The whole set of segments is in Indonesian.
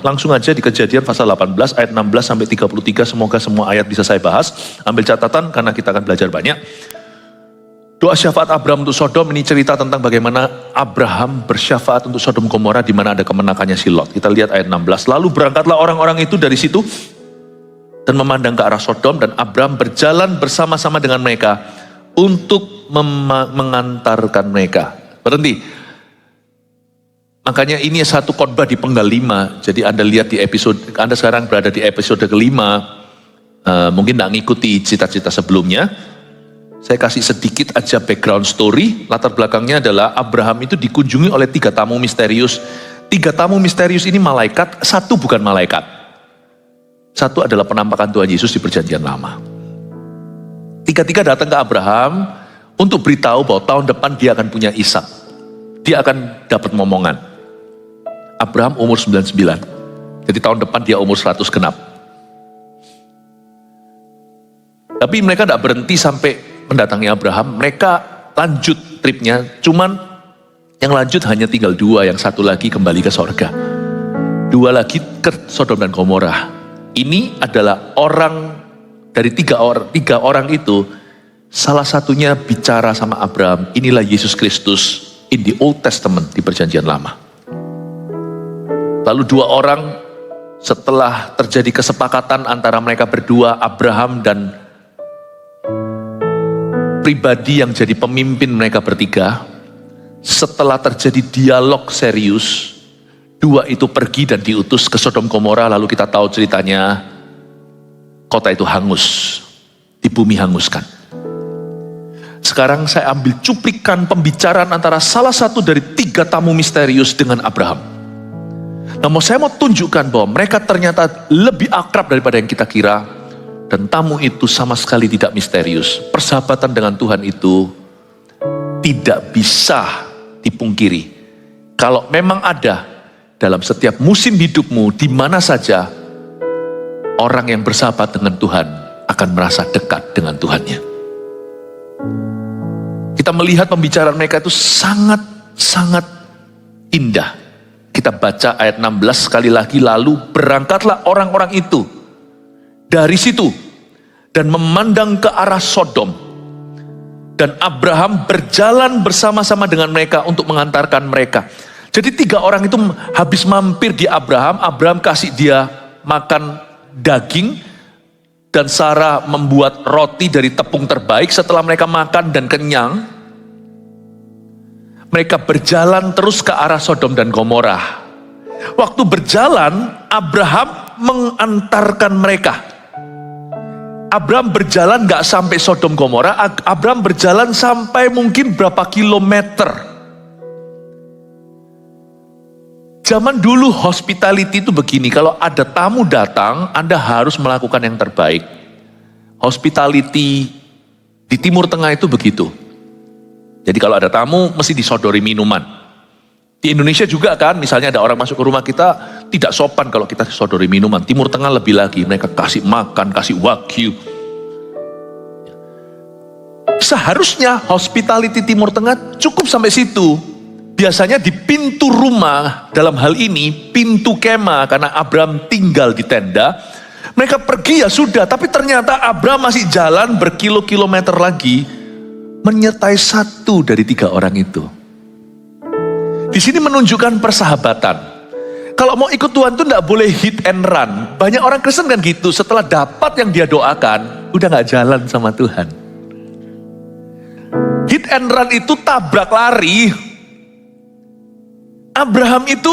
Langsung aja di Kejadian pasal 18 ayat 16 sampai 33, semoga semua ayat bisa saya bahas. Ambil catatan karena kita akan belajar banyak. Doa syafaat Abraham untuk Sodom ini cerita tentang bagaimana Abraham bersyafaat untuk Sodom Gomora di mana ada kemenakannya si Lot. Kita lihat ayat 16. Lalu berangkatlah orang-orang itu dari situ dan memandang ke arah Sodom, dan Abraham berjalan bersama-sama dengan mereka untuk mengantarkan mereka. Berhenti. Makanya ini satu khotbah di penggal 5. Jadi Anda lihat di episode, Anda sekarang berada di episode kelima. Mungkin tidak ngikuti cita-cita sebelumnya. Saya kasih sedikit aja background story. Latar belakangnya adalah Abraham itu dikunjungi oleh 3 tamu misterius. 3 tamu misterius ini malaikat, 1 bukan malaikat. 1 adalah penampakan Tuhan Yesus di Perjanjian Lama. 3 datang ke Abraham untuk beritahu bahwa tahun depan dia akan punya Ishak. Dia akan dapat momongan. Abraham umur 99. Jadi tahun depan dia umur 100 genap. Tapi mereka tidak berhenti sampai mendatangi Abraham. Mereka lanjut tripnya. Cuman yang lanjut hanya tinggal 2. Yang 1 lagi kembali ke sorga. 2 lagi ke Sodom dan Gomora. Ini adalah orang dari 3 orang itu. Salah satunya bicara sama Abraham. Inilah Yesus Kristus in the Old Testament di Perjanjian Lama. Lalu 2 orang setelah terjadi kesepakatan antara mereka berdua, Abraham dan pribadi yang jadi pemimpin mereka bertiga, setelah terjadi dialog serius, 2 itu pergi dan diutus ke Sodom Gomora. Lalu kita tahu ceritanya, kota itu hangus, di bumi hanguskan. Sekarang saya ambil cuplikan pembicaraan antara salah satu dari 3 tamu misterius dengan Abraham. Nah, saya mau tunjukkan bahwa mereka ternyata lebih akrab daripada yang kita kira. Dan tamu itu sama sekali tidak misterius. Persahabatan dengan Tuhan itu tidak bisa dipungkiri. Kalau memang ada dalam setiap musim hidupmu, di mana saja, orang yang bersahabat dengan Tuhan akan merasa dekat dengan Tuhannya. Kita melihat pembicaraan mereka itu sangat-sangat indah. Kita baca ayat 16 sekali lagi. Lalu berangkatlah orang-orang itu dari situ dan memandang ke arah Sodom. Dan Abraham berjalan bersama-sama dengan mereka untuk mengantarkan mereka. Jadi 3 orang itu habis mampir di Abraham. Abraham kasih dia makan daging. Dan Sarah membuat roti dari tepung terbaik. Setelah mereka makan dan kenyang, mereka berjalan terus ke arah Sodom dan Gomora. Waktu berjalan, Abraham mengantarkan mereka. Abraham berjalan gak sampai Sodom Gomora. Abraham berjalan sampai mungkin berapa kilometer. Zaman dulu hospitality itu begini. Kalau ada tamu datang, Anda harus melakukan yang terbaik. Hospitality di Timur Tengah itu begitu. Jadi kalau ada tamu, mesti disodori minuman. Di Indonesia juga kan, misalnya ada orang masuk ke rumah kita, tidak sopan kalau kita disodori minuman. Timur Tengah lebih lagi, mereka kasih makan, kasih wagyu. Seharusnya hospitality Timur Tengah cukup sampai situ. Biasanya di pintu rumah, dalam hal ini pintu kemah, karena Abraham tinggal di tenda. Mereka pergi ya sudah, tapi ternyata Abraham masih jalan berkilo-kilometer lagi, menyertai 1 dari 3 orang itu. Di sini menunjukkan persahabatan. Kalau mau ikut Tuhan itu tidak boleh hit and run. Banyak orang Kristen kan gitu, setelah dapat yang dia doakan, udah gak jalan sama Tuhan. Hit and run itu tabrak lari. Abraham itu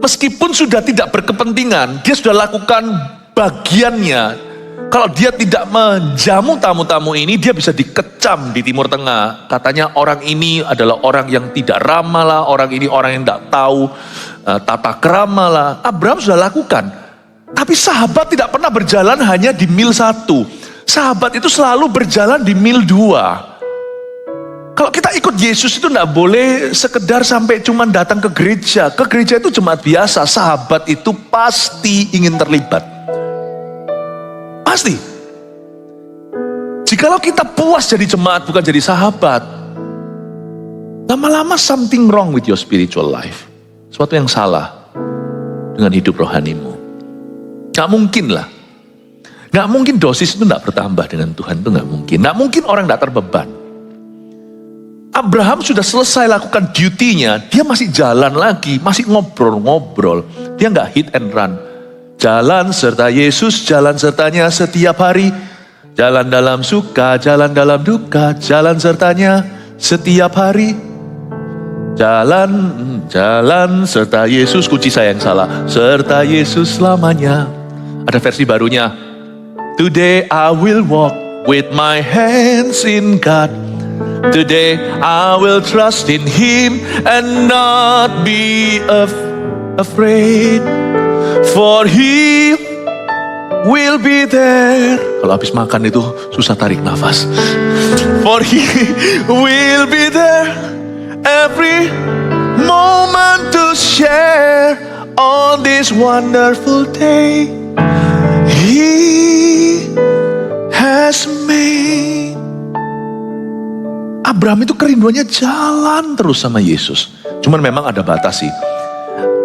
meskipun sudah tidak berkepentingan, dia sudah lakukan bagiannya. Kalau dia tidak menjamu tamu-tamu ini, dia bisa dikecam di Timur Tengah. Katanya orang ini adalah orang yang tidak ramah lah, orang ini orang yang tidak tahu tata krama lah. Abraham sudah lakukan. Tapi sahabat tidak pernah berjalan hanya di mil 1. Sahabat itu selalu berjalan di mil 2. Kalau kita ikut Yesus itu tidak boleh sekedar sampai cuman datang ke gereja. Ke gereja itu jemaat biasa. Sahabat itu pasti ingin terlibat. Pasti. Jikalau kita puas jadi jemaat bukan jadi sahabat, lama-lama something wrong with your spiritual life. Sesuatu yang salah. dengan hidup rohanimu. Gak mungkin lah. Gak mungkin dosis itu gak bertambah dengan Tuhan, itu gak mungkin. Gak mungkin orang gak terbeban. Abraham sudah selesai lakukan duty-nya, dia masih jalan lagi, masih ngobrol-ngobrol. Dia gak hit and run. Jalan serta Yesus, jalan sertanya setiap hari. Jalan dalam suka, jalan dalam duka, jalan sertanya setiap hari. Jalan serta Yesus, kunci saya yang salah. Serta Yesus selamanya. Ada versi barunya. Today I will walk with my hands in God. Today I will trust in Him and not be afraid. For He will be there. Kalau habis makan itu susah tarik nafas. For He will be there every moment to share on this wonderful day He has made. Abraham itu kerinduannya jalan terus sama Yesus. Cuman memang ada batas sih.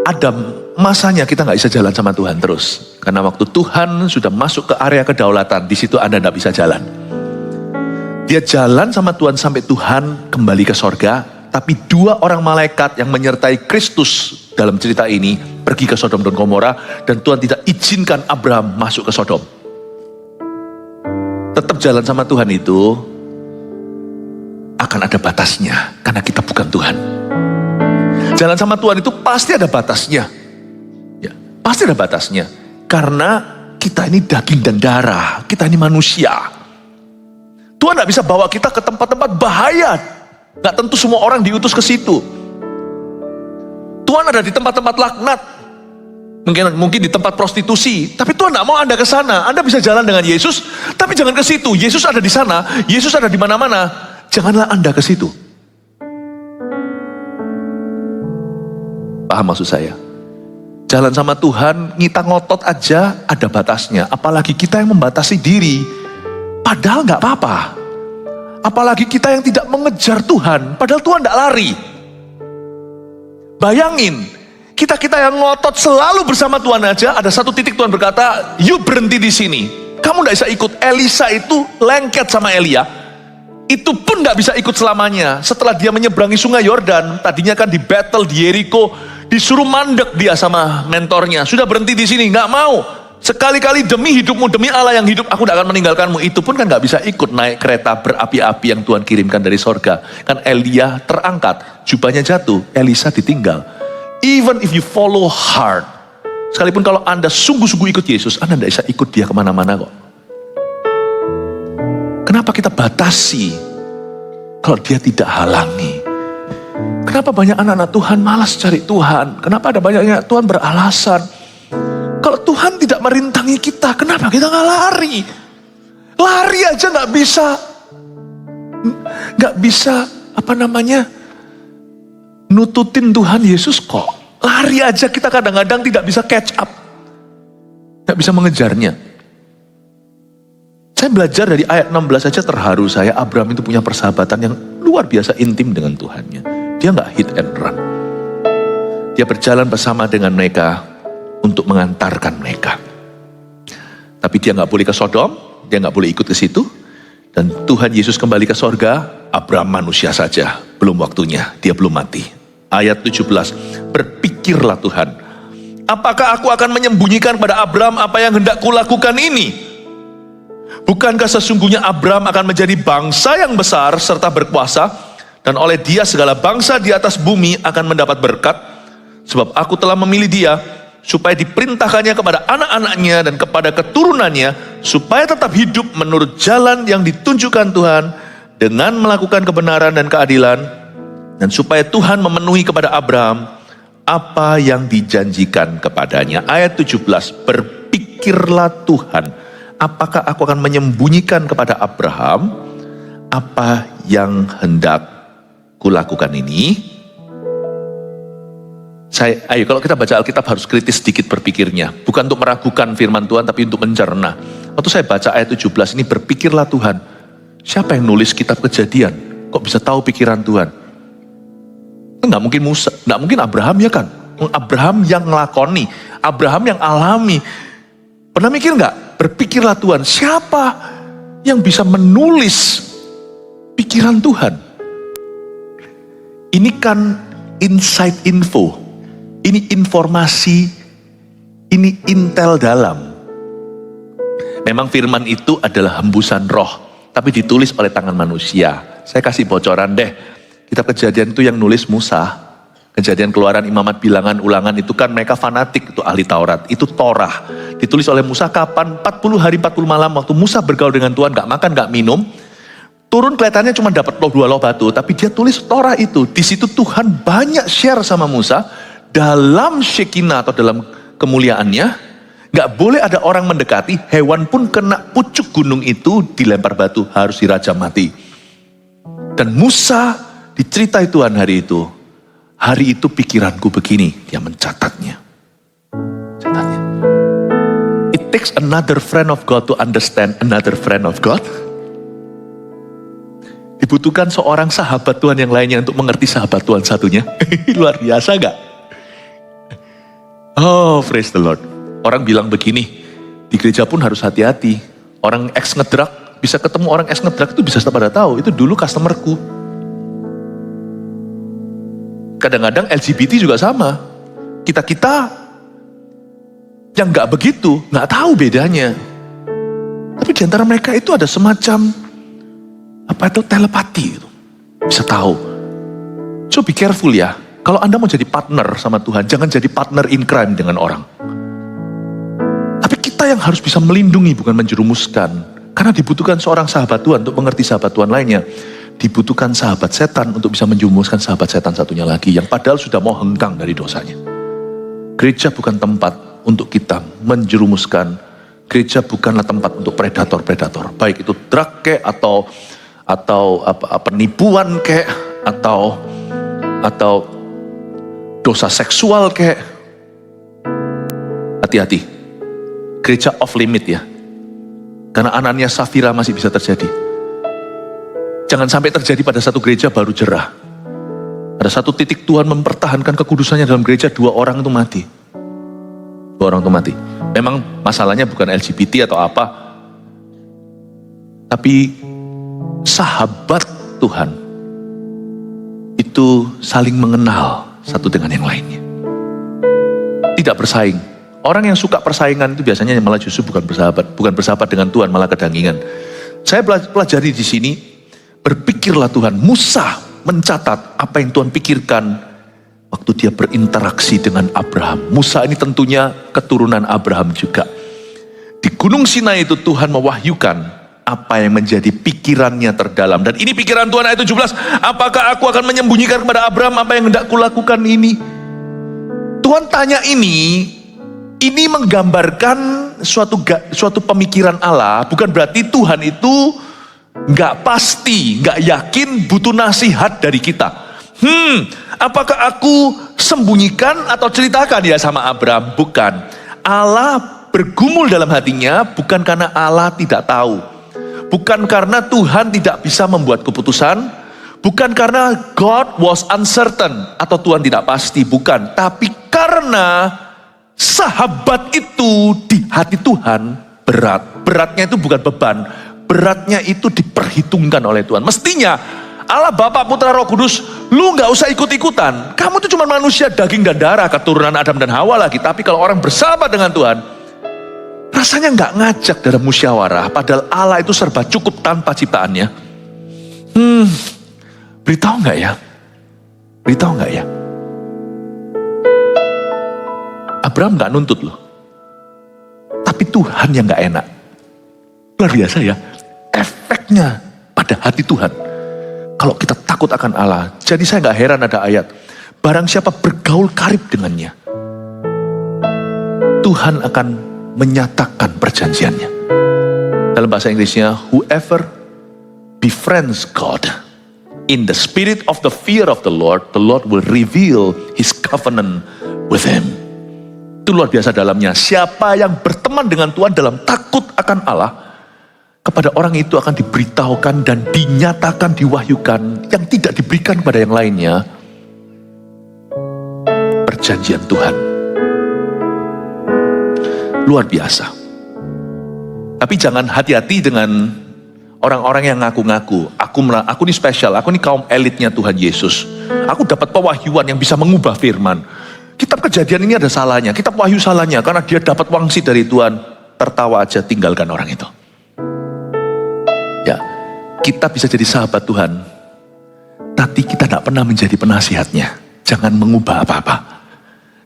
Ada masanya kita gak bisa jalan sama Tuhan terus. Karena waktu Tuhan sudah masuk ke area kedaulatan, di situ Anda gak bisa jalan. Dia jalan sama Tuhan sampai Tuhan kembali ke sorga. Tapi dua orang malaikat yang menyertai Kristus dalam cerita ini pergi ke Sodom dan Gomora. Dan Tuhan tidak izinkan Abraham masuk ke Sodom. Tetap jalan sama Tuhan itu akan ada batasnya. Karena kita bukan Tuhan. Jalan sama Tuhan itu pasti ada batasnya. Ya, pasti ada batasnya. Karena kita ini daging dan darah. Kita ini manusia. Tuhan gak bisa bawa kita ke tempat-tempat bahaya. Gak tentu semua orang diutus ke situ. Tuhan ada di tempat-tempat laknat. Mungkin di tempat prostitusi. Tapi Tuhan gak mau Anda ke sana. Anda bisa jalan dengan Yesus, tapi jangan ke situ. Yesus ada di sana. Yesus ada di mana-mana. Janganlah Anda ke situ. Paham maksud saya? Jalan sama Tuhan, kita ngotot aja ada batasnya. Apalagi kita yang membatasi diri. Padahal gak apa-apa. Apalagi kita yang tidak mengejar Tuhan. Padahal Tuhan gak lari. Bayangin, kita yang ngotot selalu bersama Tuhan aja. Ada satu titik Tuhan berkata, you berhenti di sini. Kamu gak bisa ikut. Elisa itu lengket sama Elia. Itu pun gak bisa ikut selamanya. Setelah dia menyeberangi sungai Yordan, tadinya kan di battle di Yeriko, disuruh mandek dia sama mentornya. Sudah berhenti di sini, gak mau. Sekali-kali demi hidupmu, demi Allah yang hidup, aku tidak akan meninggalkanmu. Itu pun kan gak bisa ikut naik kereta berapi-api yang Tuhan kirimkan dari sorga. Kan Elia terangkat, jubahnya jatuh, Elisa ditinggal. Even if you follow hard, sekalipun kalau Anda sungguh-sungguh ikut Yesus, Anda tidak bisa ikut dia kemana-mana kok. Kenapa kita batasi kalau dia tidak halangi? Kenapa banyak anak-anak Tuhan malas cari Tuhan? Kenapa ada banyaknya Tuhan beralasan? Kalau Tuhan tidak merintangi kita, kenapa kita gak lari? Lari aja gak bisa. Gak bisa, nututin Tuhan Yesus kok. Lari aja kita kadang-kadang tidak bisa catch up. Gak bisa mengejarnya. Saya belajar dari ayat 16 saja terharu saya. Abraham itu punya persahabatan yang luar biasa intim dengan Tuhannya. Dia gak hit and run. Dia berjalan bersama dengan mereka untuk mengantarkan mereka. Tapi dia gak boleh ke Sodom, dia gak boleh ikut ke situ. Dan Tuhan Yesus kembali ke sorga, Abraham manusia saja, belum waktunya, dia belum mati. Ayat 17, berpikirlah Tuhan, apakah aku akan menyembunyikan pada Abraham apa yang hendak kulakukan ini? Bukankah sesungguhnya Abraham akan menjadi bangsa yang besar serta berkuasa, dan oleh dia segala bangsa di atas bumi akan mendapat berkat, sebab aku telah memilih dia, supaya diperintahkannya kepada anak-anaknya dan kepada keturunannya, supaya tetap hidup menurut jalan yang ditunjukkan Tuhan, dengan melakukan kebenaran dan keadilan, dan supaya Tuhan memenuhi kepada Abraham apa yang dijanjikan kepadanya. Ayat 17, berpikirlah Tuhan, apakah aku akan menyembunyikan kepada Abraham apa yang hendak kulakukan ini? Ayo kalau kita baca Alkitab harus kritis sedikit berpikirnya. Bukan untuk meragukan firman Tuhan, tapi untuk mencerna. Waktu saya baca ayat 17 ini, berpikirlah Tuhan. Siapa yang nulis kitab Kejadian? Kok bisa tahu pikiran Tuhan? Nggak mungkin Musa, nggak mungkin Abraham ya kan? Abraham yang ngelakoni, Abraham yang alami. Pernah mikir nggak? Berpikirlah Tuhan, siapa yang bisa menulis pikiran Tuhan? Ini kan inside info, ini informasi, ini intel dalam. Memang firman itu adalah hembusan roh, tapi ditulis oleh tangan manusia. Saya kasih bocoran deh. Kitab Kejadian itu yang nulis Musa. Kejadian, Keluaran, Imamat, Bilangan, Ulangan itu kan mereka fanatik, itu ahli Taurat. Itu Torah. Ditulis oleh Musa kapan? 40 hari 40 malam waktu Musa bergaul dengan Tuhan, gak makan, gak minum. Turun kelihatannya cuma dapat 2 loh batu, tapi dia tulis Torah itu. Di situ Tuhan banyak share sama Musa dalam Shekinah atau dalam kemuliaannya. Gak boleh ada orang mendekati, hewan pun kena pucuk gunung itu dilempar batu, harus dirajam mati. Dan Musa diceritai Tuhan hari itu pikiranku begini, dia mencatatnya. It takes another friend of God to understand another friend of God. Dibutuhkan seorang sahabat Tuhan yang lainnya untuk mengerti sahabat Tuhan satunya. Luar biasa gak? Oh, praise the Lord. Orang bilang begini, di gereja pun harus hati-hati. Orang ex ngedrak, bisa ketemu orang ex ngedrak itu bisa pada tahu, itu dulu customerku. Kadang-kadang LGBT juga sama. Kita yang gak begitu, gak tahu bedanya. Tapi di antara mereka itu ada semacam, telepati gitu. Bisa tahu. So be careful ya. Kalau Anda mau jadi partner sama Tuhan, jangan jadi partner in crime dengan orang. Tapi kita yang harus bisa melindungi, bukan menjerumuskan. Karena dibutuhkan seorang sahabat Tuhan untuk mengerti sahabat Tuhan lainnya. Dibutuhkan sahabat setan untuk bisa menjerumuskan sahabat setan satunya lagi. Yang padahal sudah mau hengkang dari dosanya. Gereja bukan tempat untuk kita menjerumuskan. Gereja bukanlah tempat untuk predator-predator. Baik itu drug kek, atau penipuan kek, atau dosa seksual kek. Hati-hati. Gereja off limit ya. Karena Anania Safira masih bisa terjadi. Jangan sampai terjadi pada satu gereja baru jerah. Pada satu titik Tuhan mempertahankan kekudusannya dalam gereja, 2 orang itu mati. 2 orang itu mati. Memang masalahnya bukan LGBT atau apa. Tapi sahabat Tuhan itu saling mengenal satu dengan yang lainnya. Tidak bersaing. Orang yang suka persaingan itu biasanya malah justru bukan bersahabat dengan Tuhan, malah kedangingan. Saya pelajari di sini, berpikirlah Tuhan. Musa mencatat apa yang Tuhan pikirkan waktu dia berinteraksi dengan Abraham. Musa ini tentunya keturunan Abraham juga. Di Gunung Sinai itu Tuhan mewahyukan apa yang menjadi pikirannya terdalam. Dan ini pikiran Tuhan ayat 17. Apakah aku akan menyembunyikan kepada Abraham apa yang hendak kulakukan ini? Tuhan tanya ini menggambarkan suatu pemikiran Allah. Bukan berarti Tuhan itu gak pasti, gak yakin, butuh nasihat dari kita. Apakah aku sembunyikan atau ceritakan ya sama Abraham? Bukan. Allah bergumul dalam hatinya bukan karena Allah tidak tahu. Bukan karena Tuhan tidak bisa membuat keputusan. Bukan karena God was uncertain atau Tuhan tidak pasti. Bukan. Tapi karena sahabat itu di hati Tuhan berat. Beratnya itu bukan beban. Beratnya itu diperhitungkan oleh Tuhan. Mestinya Allah Bapa, Putra, Roh Kudus, lu gak usah ikut-ikutan. Kamu tuh cuma manusia daging dan darah, keturunan Adam dan Hawa lagi. Tapi kalau orang bersahabat dengan Tuhan, rasanya gak ngajak dalam musyawarah. Padahal Allah itu serba cukup tanpa ciptaannya. Beritahu gak ya? Beritahu gak ya? Abraham gak nuntut loh. Tapi Tuhan yang gak enak. Luar biasa ya. Efeknya pada hati Tuhan. Kalau kita takut akan Allah. Jadi saya gak heran ada ayat. Barang siapa bergaul karib dengannya, Tuhan akan menyatakan perjanjiannya. Dalam bahasa Inggrisnya, whoever befriends God in the spirit of the fear of the Lord will reveal His covenant with him. Itu luar biasa dalamnya. Siapa yang berteman dengan Tuhan dalam takut akan Allah, kepada orang itu akan diberitahukan dan dinyatakan, diwahyukan yang tidak diberikan kepada yang lainnya. perjanjian Tuhan. Luar biasa. Tapi jangan hati-hati dengan orang-orang yang ngaku-ngaku, aku ini spesial, aku ini kaum elitnya Tuhan Yesus. Aku dapat pewahyuan yang bisa mengubah firman. Kitab Kejadian ini ada salahnya, kitab Wahyu salahnya, karena dia dapat wangsit dari Tuhan. Tertawa aja, tinggalkan orang itu. Ya, kita bisa jadi sahabat Tuhan, tapi kita tidak pernah menjadi penasihatnya. Jangan mengubah apa-apa.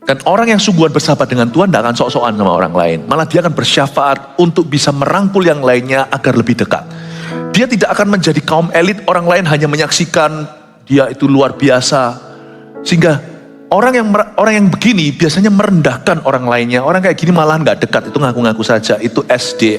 Dan orang yang sungguhan bersahabat dengan Tuhan tidak akan sok-sokan sama orang lain. Malah dia akan bersyafaat untuk bisa merangkul yang lainnya agar lebih dekat. Dia tidak akan menjadi kaum elit, orang lain hanya menyaksikan dia itu luar biasa. Sehingga orang yang begini biasanya merendahkan orang lainnya. Orang kayak gini malah nggak dekat, itu ngaku-ngaku saja. Itu SKSD,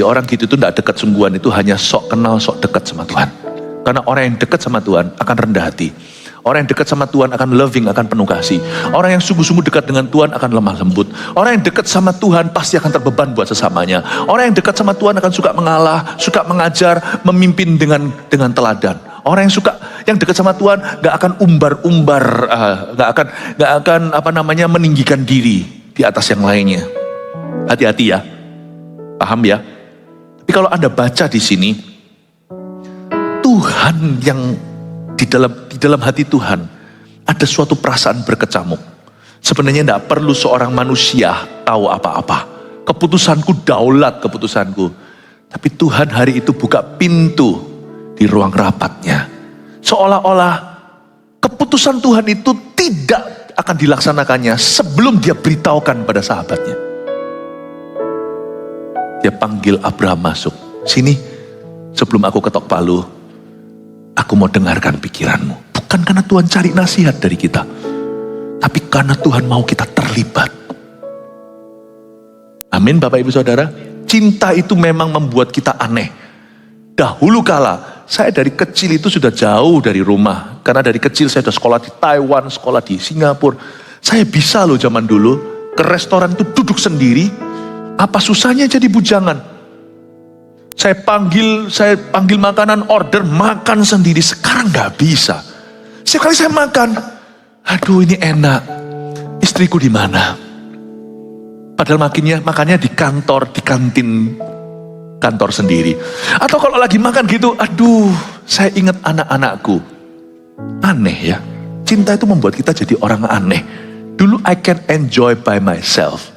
orang gitu itu tidak dekat sungguhan, itu hanya sok kenal, sok dekat sama Tuhan. Karena orang yang dekat sama Tuhan akan rendah hati. Orang yang dekat sama Tuhan akan loving, akan penuh kasih. Orang yang sungguh-sungguh dekat dengan Tuhan akan lemah lembut. Orang yang dekat sama Tuhan pasti akan terbeban buat sesamanya. Orang yang dekat sama Tuhan akan suka mengalah, suka mengajar, memimpin dengan teladan. Orang yang dekat sama Tuhan gak akan umbar-umbar, gak akan meninggikan diri di atas yang lainnya. Hati-hati ya, paham ya? Tapi kalau Anda baca di sini, Tuhan yang di dalam hati Tuhan ada suatu perasaan berkecamuk. Sebenarnya tidak perlu seorang manusia tahu apa-apa. Keputusanku daulat keputusanku. Tapi Tuhan hari itu buka pintu di ruang rapatnya. Seolah-olah keputusan Tuhan itu tidak akan dilaksanakannya sebelum dia beritahukan pada sahabatnya. Dia panggil Abraham masuk. Sini, sebelum aku ketok palu, aku mau dengarkan pikiranmu. Bukan karena Tuhan cari nasihat dari kita, tapi karena Tuhan mau kita terlibat. Amin Bapak Ibu Saudara. Cinta itu memang membuat kita aneh. Dahulu kala, saya dari kecil itu sudah jauh dari rumah. Karena dari kecil saya sudah sekolah di Taiwan, sekolah di Singapura. Saya bisa loh zaman dulu, ke restoran itu duduk sendiri. Apa susahnya jadi bujangan? Saya panggil makanan, order, makan sendiri. Sekarang gak bisa. Setiap kali saya makan, aduh ini enak. Istriku di mana? Padahal makannya di kantor, di kantin kantor sendiri. Atau kalau lagi makan gitu, aduh, saya ingat anak-anakku. Aneh ya. Cinta itu membuat kita jadi orang aneh. Dulu I can enjoy by myself.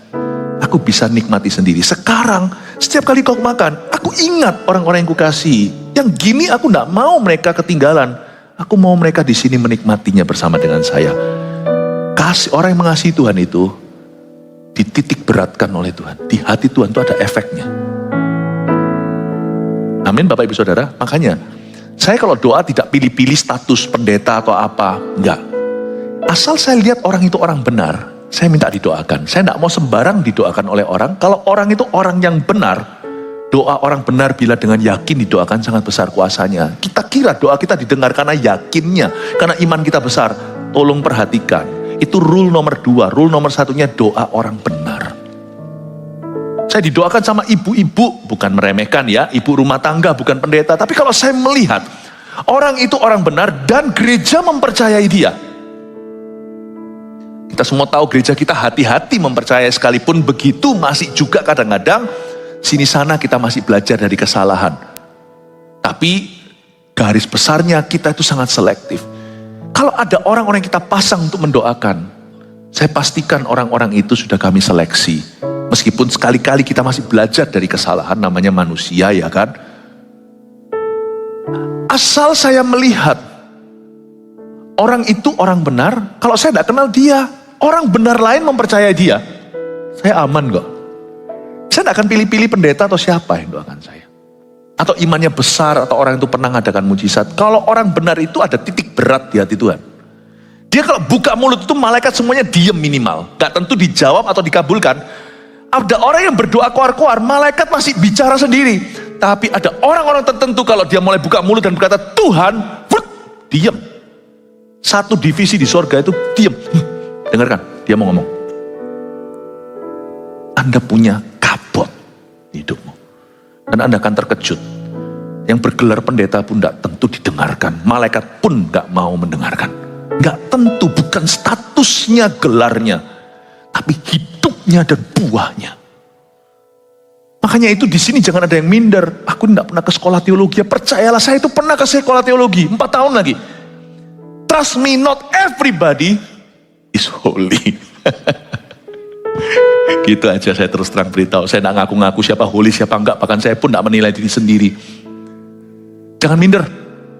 Aku bisa nikmati sendiri. Sekarang, setiap kali kau makan, aku ingat orang-orang yang kukasihi. Yang gini aku tidak mau mereka ketinggalan. Aku mau mereka di sini menikmatinya bersama dengan saya. Orang yang mengasihi Tuhan itu dititik beratkan oleh Tuhan. Di hati Tuhan itu ada efeknya. Amin Bapak Ibu Saudara. Makanya, saya kalau doa tidak pilih-pilih status pendeta atau apa. Enggak. Asal saya lihat orang itu orang benar, saya minta didoakan. Saya tidak mau sembarang didoakan oleh orang. Kalau orang itu orang yang benar, doa orang benar bila dengan yakin didoakan sangat besar kuasanya. Kita kira doa kita didengar karena yakinnya, karena iman kita besar. Tolong perhatikan, itu rule nomor 2. Rule nomor 1-nya doa orang benar. Saya didoakan sama ibu-ibu, bukan meremehkan ya, ibu rumah tangga, bukan pendeta. Tapi kalau saya melihat orang itu orang benar dan gereja mempercayai dia. Kita semua tahu gereja kita hati-hati mempercayai, sekalipun begitu masih juga kadang-kadang sini sana kita masih belajar dari kesalahan. Tapi garis besarnya kita itu sangat selektif. Kalau ada orang-orang yang kita pasang untuk mendoakan, saya pastikan orang-orang itu sudah kami seleksi. Meskipun sekali-kali kita masih belajar dari kesalahan, namanya manusia ya kan. Asal saya melihat orang itu orang benar, kalau saya tidak kenal dia, orang benar lain mempercayai dia, saya aman kok. Saya tidak akan pilih-pilih pendeta atau siapa yang doakan saya. Atau imannya besar, atau orang itu pernah mengadakan mujizat. Kalau orang benar itu ada titik berat di hati Tuhan. Dia kalau buka mulut itu malaikat semuanya diem minimal. Gak tentu dijawab atau dikabulkan. Ada orang yang berdoa koar-koar, malaikat masih bicara sendiri. Tapi ada orang-orang tertentu kalau dia mulai buka mulut dan berkata Tuhan, diem. Satu divisi di sorga itu diem. Dengarkan, dia mau ngomong. Anda punya kabut di hidupmu. Dan Anda akan terkejut. Yang bergelar pendeta pun tidak tentu didengarkan. Malaikat pun tidak mau mendengarkan. Gak tentu, bukan statusnya, gelarnya, tapi hidupnya dan buahnya. Makanya itu di sini jangan ada yang minder. Aku tidak pernah ke sekolah teologi. Percayalah, saya itu pernah ke sekolah teologi 4 tahun lagi. Trust me, not everybody is holy. Gitu aja, saya terus terang beritahu. Saya tidak ngaku-ngaku siapa holy, siapa enggak. Bahkan saya pun tidak menilai diri sendiri. Jangan minder.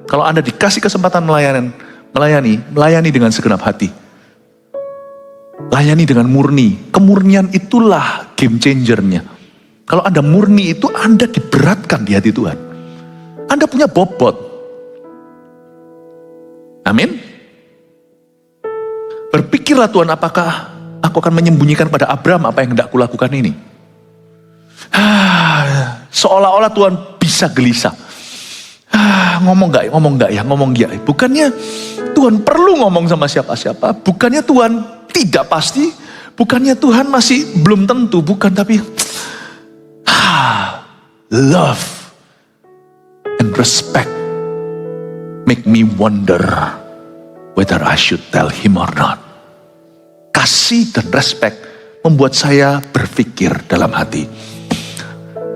Kalau Anda dikasih kesempatan melayani dengan segenap hati. Layani dengan murni. Kemurnian itulah game changernya. Kalau Anda murni itu, Anda diberatkan di hati Tuhan. Anda punya bobot. Amin. Berpikirlah Tuhan, apakah aku akan menyembunyikan pada Abraham apa yang hendak kulakukan ini? Seolah-olah Tuhan bisa gelisah. Ngomong gak ya. Bukannya Tuhan perlu ngomong sama siapa-siapa. Bukannya Tuhan tidak pasti. Bukannya Tuhan masih belum tentu. Bukan, tapi love and respect make me wonder whether I should tell him or not. Kasih dan respect membuat saya berpikir dalam hati,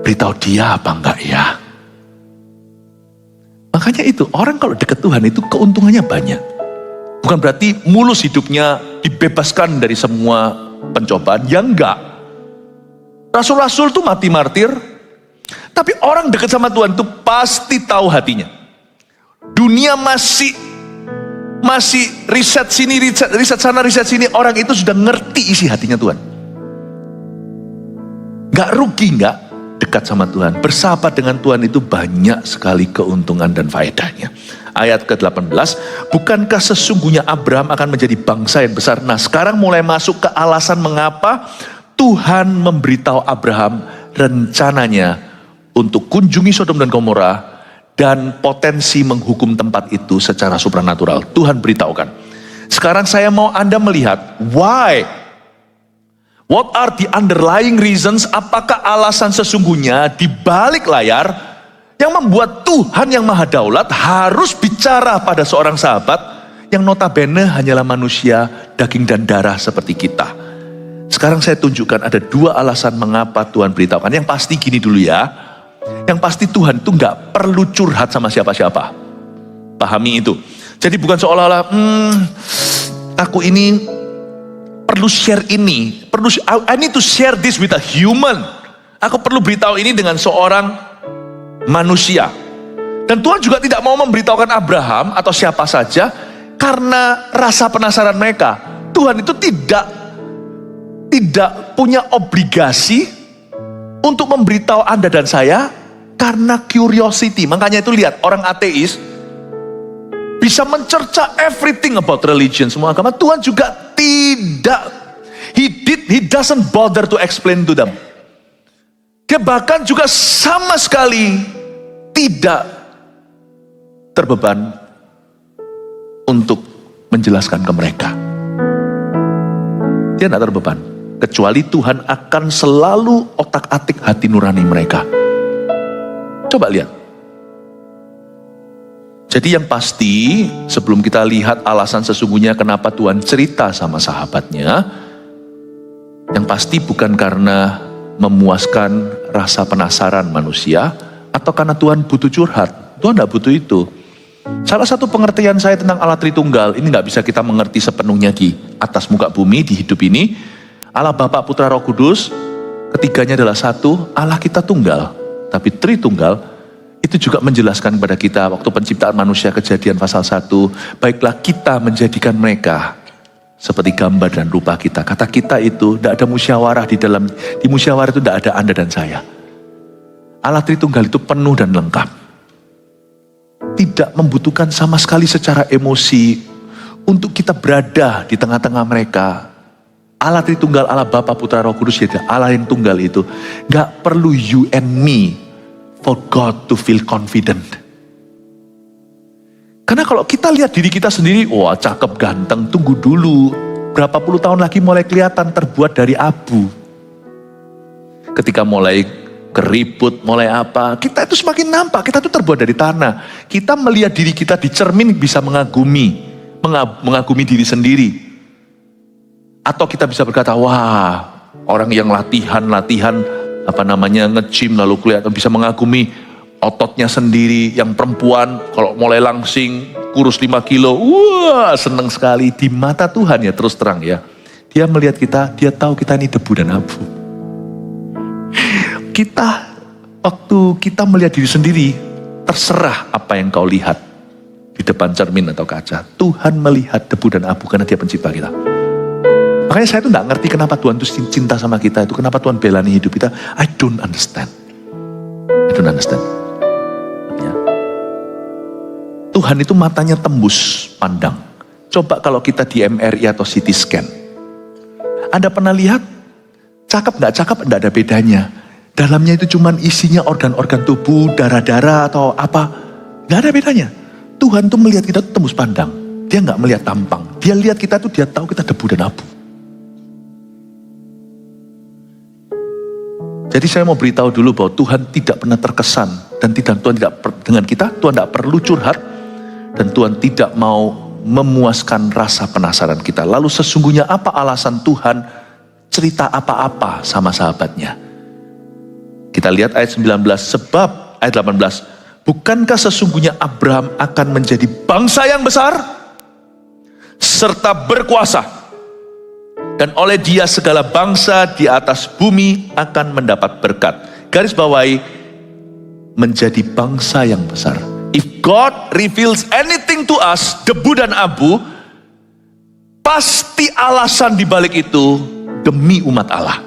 beritahu dia apa enggak ya. Makanya itu, orang kalau dekat Tuhan itu keuntungannya banyak. Bukan berarti mulus hidupnya dibebaskan dari semua pencobaan, ya enggak. Rasul-rasul itu mati martir, tapi orang dekat sama Tuhan itu pasti tahu hatinya. Dunia masih riset sini, riset sana, riset sini. Orang itu sudah ngerti isi hatinya Tuhan. Gak rugi gak dekat sama Tuhan. Bersahabat dengan Tuhan itu banyak sekali keuntungan dan faedahnya. Ayat ke-18, bukankah sesungguhnya Abraham akan menjadi bangsa yang besar? Nah, sekarang mulai masuk ke alasan mengapa Tuhan memberitahu Abraham rencananya untuk kunjungi Sodom dan Gomora dan potensi menghukum tempat itu secara supranatural. Tuhan beritahukan. Sekarang saya mau Anda melihat why. What are the underlying reasons? Apakah alasan sesungguhnya di balik layar yang membuat Tuhan yang Maha Daulat harus bicara pada seorang sahabat yang notabene hanyalah manusia daging dan darah seperti kita. Sekarang saya tunjukkan ada 2 alasan mengapa Tuhan beritahukan. Yang pasti gini dulu ya. Yang pasti Tuhan itu gak perlu curhat sama siapa-siapa. Pahami itu. Jadi bukan seolah-olah, aku ini perlu share ini. I need to share this with a human. Aku perlu beritahu ini dengan seorang manusia. Dan Tuhan juga tidak mau memberitahukan Abraham atau siapa saja karena rasa penasaran mereka. Tuhan itu tidak punya obligasi untuk memberitahu Anda dan saya karena curiosity. Makanya itu lihat, orang ateis bisa mencerca everything about religion, semua agama. Tuhan juga tidak. He doesn't bother to explain to them. Dia bahkan juga sama sekali tidak terbeban untuk menjelaskan ke mereka. Dia tidak terbeban. Kecuali Tuhan akan selalu otak-atik hati nurani mereka. Coba lihat. Jadi yang pasti, sebelum kita lihat alasan sesungguhnya kenapa Tuhan cerita sama sahabatnya, yang pasti bukan karena memuaskan rasa penasaran manusia, atau karena Tuhan butuh curhat. Tuhan tidak butuh itu. Salah satu pengertian saya tentang Allah Tritunggal, ini tidak bisa kita mengerti sepenuhnya di atas muka bumi, di hidup ini. Allah Bapa, Putra, Roh Kudus, ketiganya adalah satu. Allah kita tunggal, tapi Tritunggal itu juga menjelaskan kepada kita waktu penciptaan manusia, Kejadian pasal 1, baiklah kita menjadikan mereka seperti gambar dan rupa kita. Kata kita itu tidak ada musyawarah di musyawarah itu tidak ada Anda dan saya. Allah Tritunggal itu penuh dan lengkap. Tidak membutuhkan sama sekali secara emosi untuk kita berada di tengah-tengah mereka. Allah Tritunggal, Allah Bapa, Putra, Roh Kudus, ya Allah yang tunggal itu. Gak perlu you and me for God to feel confident. Karena kalau kita lihat diri kita sendiri, wah cakep, ganteng, tunggu dulu. Berapa puluh tahun lagi mulai kelihatan terbuat dari abu. Ketika mulai keriput, mulai apa, kita itu semakin nampak, kita itu terbuat dari tanah. Kita melihat diri kita di cermin bisa mengagumi. mengagumi diri sendiri. Atau kita bisa berkata, wah, orang yang latihan nge-gym lalu kelihatan bisa mengagumi ototnya sendiri. Yang perempuan kalau mulai langsing kurus 5 kilo, wah seneng sekali. Di mata Tuhan ya terus terang ya, dia melihat kita, dia tahu kita ini debu dan abu. Waktu kita melihat diri sendiri, terserah apa yang kau lihat di depan cermin atau kaca. Tuhan melihat debu dan abu karena dia pencipta kita. Makanya saya tuh gak ngerti kenapa Tuhan tuh cinta sama kita itu. Kenapa Tuhan belani hidup kita. I don't understand. Ya. Tuhan itu matanya tembus pandang. Coba kalau kita di MRI atau CT scan. Anda pernah lihat? Cakep gak cakep? Gak ada bedanya. Dalamnya itu cuman isinya organ-organ tubuh, darah-darah atau apa. Gak ada bedanya. Tuhan tuh melihat kita tuh tembus pandang. Dia gak melihat tampang. Dia lihat kita tuh, dia tahu kita debu dan abu. Jadi saya mau beritahu dulu bahwa Tuhan tidak pernah terkesan dan Tuhan tidak dengan kita, Tuhan tidak perlu curhat dan Tuhan tidak mau memuaskan rasa penasaran kita. Lalu sesungguhnya apa alasan Tuhan cerita apa-apa sama sahabatnya? Kita lihat ayat 19, sebab ayat 18, bukankah sesungguhnya Abraham akan menjadi bangsa yang besar serta berkuasa? Dan oleh dia segala bangsa di atas bumi akan mendapat berkat. Garis bawahi, menjadi bangsa yang besar. If God reveals anything to us, debu dan abu, pasti alasan dibalik itu demi umat Allah.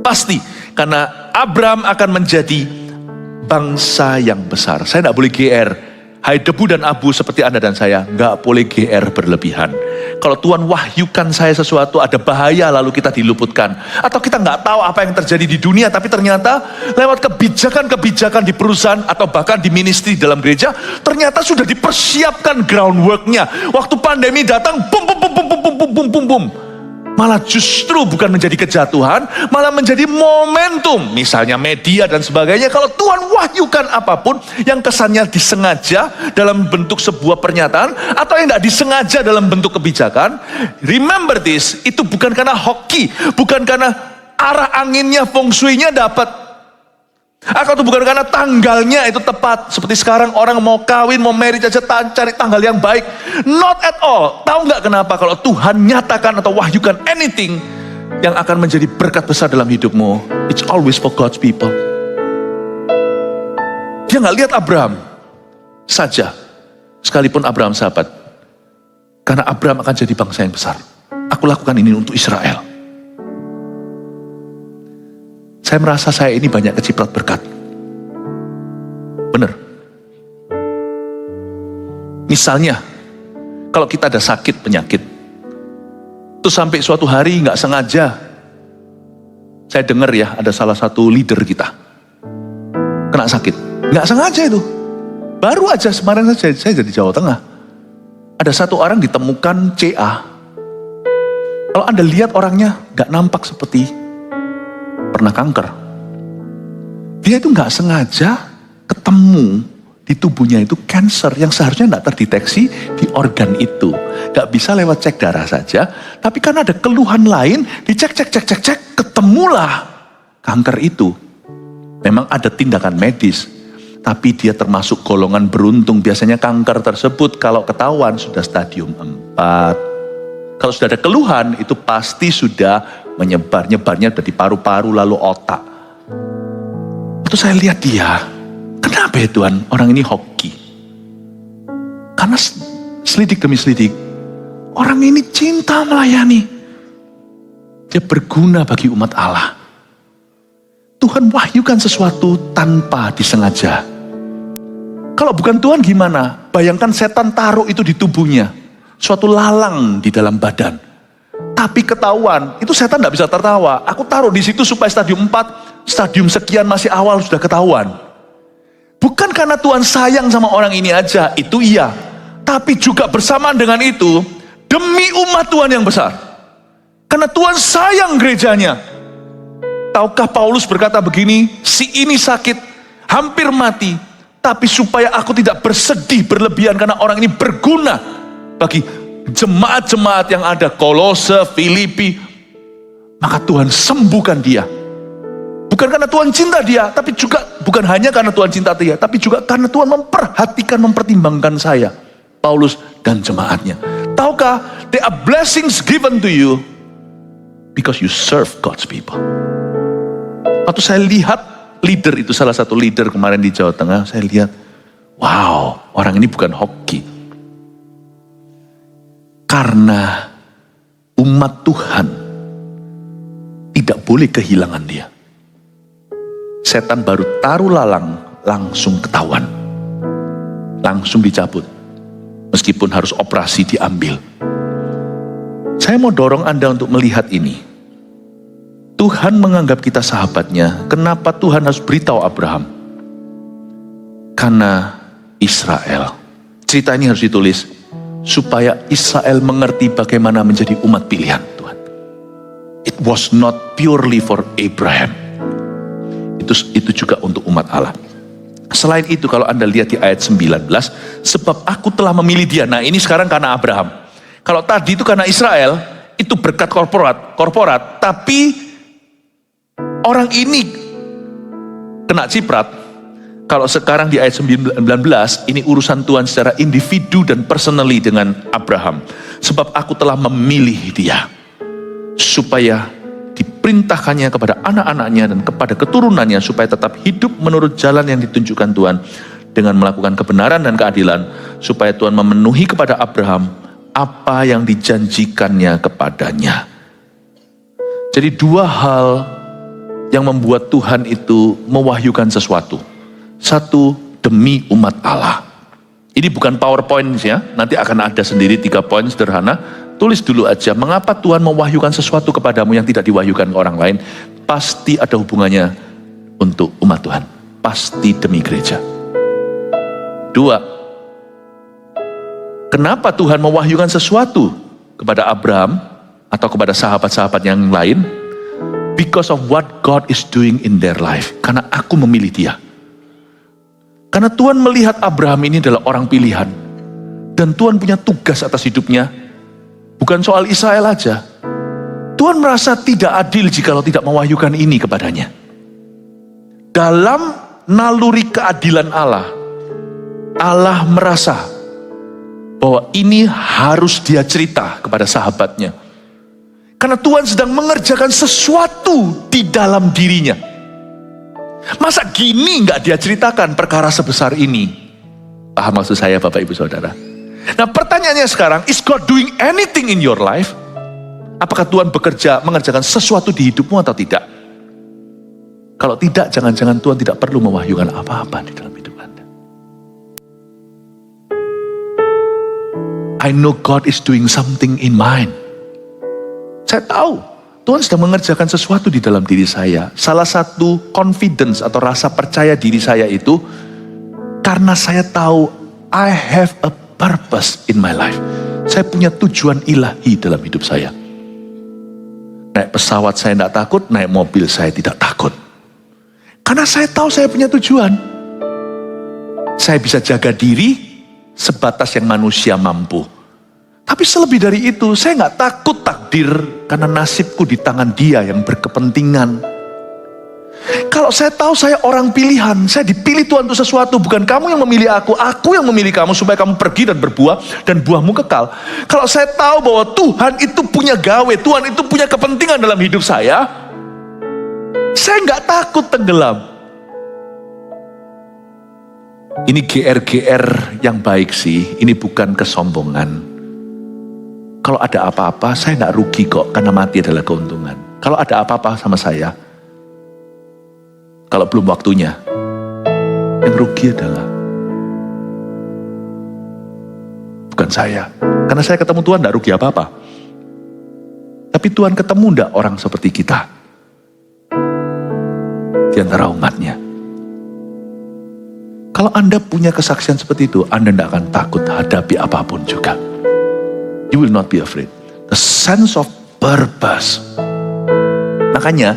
Pasti, karena Abraham akan menjadi bangsa yang besar. Saya tidak boleh GR. Hai debu dan abu seperti Anda dan saya, nggak boleh GR berlebihan. Kalau Tuhan wahyukan saya sesuatu, ada bahaya lalu kita diluputkan. Atau kita nggak tahu apa yang terjadi di dunia, tapi ternyata lewat kebijakan-kebijakan di perusahaan atau bahkan di ministry dalam gereja, ternyata sudah dipersiapkan groundworknya. Waktu pandemi datang, bum bum bum bum bum bum bum bum bum. Malah justru bukan menjadi kejatuhan, malah menjadi momentum. Misalnya media dan sebagainya. Kalau Tuhan wahyukan apapun yang kesannya disengaja dalam bentuk sebuah pernyataan, atau yang tidak disengaja dalam bentuk kebijakan, remember this, itu bukan karena hoki, bukan karena arah anginnya, feng shui-nya dapat. Atau itu bukan karena tanggalnya itu tepat. Seperti sekarang orang mau kawin, mau marriage aja cari tanggal yang baik. Not at all. Tahu nggak kenapa? Kalau Tuhan nyatakan atau wahyukan anything yang akan menjadi berkat besar dalam hidupmu, it's always for God's people. Dia nggak lihat Abraham saja, sekalipun Abraham sahabat. Karena Abraham akan jadi bangsa yang besar. Aku lakukan ini untuk Israel. Saya merasa saya ini banyak keciprat berkat. Benar. Misalnya, kalau kita ada sakit, penyakit. Terus sampai suatu hari nggak sengaja, saya dengar ya, ada salah satu leader kita kena sakit. Nggak sengaja itu. Baru aja kemarin saya jadi Jawa Tengah. Ada satu orang ditemukan CA. Kalau Anda lihat orangnya, nggak nampak seperti pernah kanker. Dia itu nggak sengaja ketemu di tubuhnya itu cancer yang seharusnya nggak terdeteksi di organ itu. Nggak bisa lewat cek darah saja, tapi karena ada keluhan lain, dicek, ketemulah kanker itu. Memang ada tindakan medis, tapi dia termasuk golongan beruntung. Biasanya kanker tersebut kalau ketahuan sudah stadium 4. Kalau sudah ada keluhan, itu pasti sudah nyebarnya sudah di paru-paru lalu otak. Itu saya lihat dia, kenapa ya Tuhan orang ini hoki? Karena selidik demi selidik, orang ini cinta melayani. Dia berguna bagi umat Allah. Tuhan wahyukan sesuatu tanpa disengaja. Kalau bukan Tuhan gimana? Bayangkan setan taruh itu di tubuhnya. Suatu lalang di dalam badan. Tapi ketahuan, itu setan tidak bisa tertawa. Aku taruh di situ supaya stadium 4, stadium sekian masih awal sudah ketahuan. Bukan karena Tuhan sayang sama orang ini aja, itu iya. Tapi juga bersamaan dengan itu, demi umat Tuhan yang besar. Karena Tuhan sayang gerejanya. Tahukah Paulus berkata begini, si ini sakit, hampir mati. Tapi supaya aku tidak bersedih berlebihan karena orang ini berguna bagi jemaat-jemaat yang ada, Kolose, Filipi, maka Tuhan sembuhkan dia. Bukan karena Tuhan cinta dia, tapi juga bukan hanya karena Tuhan cinta dia, tapi juga karena Tuhan memperhatikan, mempertimbangkan saya, Paulus dan jemaatnya. Tahukah, there are blessings given to you because you serve God's people. Waktu saya lihat leader itu, salah satu leader kemarin di Jawa Tengah, saya lihat, wow, orang ini bukan hoki. Karena umat Tuhan tidak boleh kehilangan dia. Setan baru taruh lalang, langsung ketahuan. Langsung dicabut. Meskipun harus operasi diambil. Saya mau dorong Anda untuk melihat ini. Tuhan menganggap kita sahabatnya. Kenapa Tuhan harus beritahu Abraham? Karena Israel. Cerita ini harus ditulis supaya Israel mengerti bagaimana menjadi umat pilihan Tuhan. It was not purely for Abraham. Itu juga untuk umat Allah. Selain itu, kalau Anda lihat di ayat 19, sebab aku telah memilih dia. Nah, ini sekarang karena Abraham. Kalau tadi itu karena Israel, itu berkat korporat, tapi orang ini kena ciprat. Kalau sekarang di ayat 19, ini urusan Tuhan secara individu dan personally dengan Abraham. Sebab aku telah memilih dia, supaya diperintahkannya kepada anak-anaknya dan kepada keturunannya, supaya tetap hidup menurut jalan yang ditunjukkan Tuhan, dengan melakukan kebenaran dan keadilan, supaya Tuhan memenuhi kepada Abraham apa yang dijanjikannya kepadanya. Jadi dua hal yang membuat Tuhan itu mewahyukan sesuatu. Satu, demi umat Allah. Ini bukan PowerPoint ya, nanti akan ada sendiri 3 poin sederhana. Tulis dulu aja, mengapa Tuhan mewahyukan sesuatu kepadamu yang tidak diwahyukan ke orang lain. Pasti ada hubungannya untuk umat Tuhan. Pasti demi gereja. 2, kenapa Tuhan mewahyukan sesuatu kepada Abraham atau kepada sahabat-sahabat yang lain? Because of what God is doing in their life. Karena aku memilih dia. Karena Tuhan melihat Abraham ini adalah orang pilihan. Dan Tuhan punya tugas atas hidupnya. Bukan soal Israel aja. Tuhan merasa tidak adil jikalau tidak mewahyukan ini kepadanya. Dalam naluri keadilan Allah, Allah merasa bahwa ini harus dia cerita kepada sahabatnya. Karena Tuhan sedang mengerjakan sesuatu di dalam dirinya. Masa gini nggak dia ceritakan perkara sebesar ini? Paham maksud saya Bapak Ibu Saudara? Nah pertanyaannya sekarang, is God doing anything in your life? Apakah Tuhan mengerjakan sesuatu di hidupmu atau tidak? Kalau tidak, jangan-jangan Tuhan tidak perlu mewahyukan apa-apa di dalam hidup Anda. I know God is doing something in mine. Saya tahu Tuhan sedang mengerjakan sesuatu di dalam diri saya. Salah satu confidence atau rasa percaya diri saya itu karena saya tahu I have a purpose in my life. Saya punya tujuan ilahi dalam hidup saya. Naik pesawat saya tidak takut, naik mobil saya tidak takut. Karena saya tahu saya punya tujuan. Saya bisa jaga diri sebatas yang manusia mampu. Tapi selebih dari itu, saya nggak takut takdir karena nasibku di tangan Dia yang berkepentingan. Kalau saya tahu saya orang pilihan, saya dipilih Tuhan untuk sesuatu, bukan kamu yang memilih aku yang memilih kamu supaya kamu pergi dan berbuah dan buahmu kekal. Kalau saya tahu bahwa Tuhan itu punya gawe, Tuhan itu punya kepentingan dalam hidup saya nggak takut tenggelam. Ini GR-GR yang baik sih, ini bukan kesombongan. Kalau ada apa-apa, saya nggak rugi kok, karena mati adalah keuntungan. Kalau ada apa-apa sama saya, kalau belum waktunya, yang rugi adalah bukan saya. Karena saya ketemu Tuhan tidak rugi apa-apa. Tapi Tuhan ketemu tidak orang seperti kita di antara umatnya. Kalau Anda punya kesaksian seperti itu, Anda tidak akan takut hadapi apapun juga. You will not be afraid. The sense of purpose. Makanya,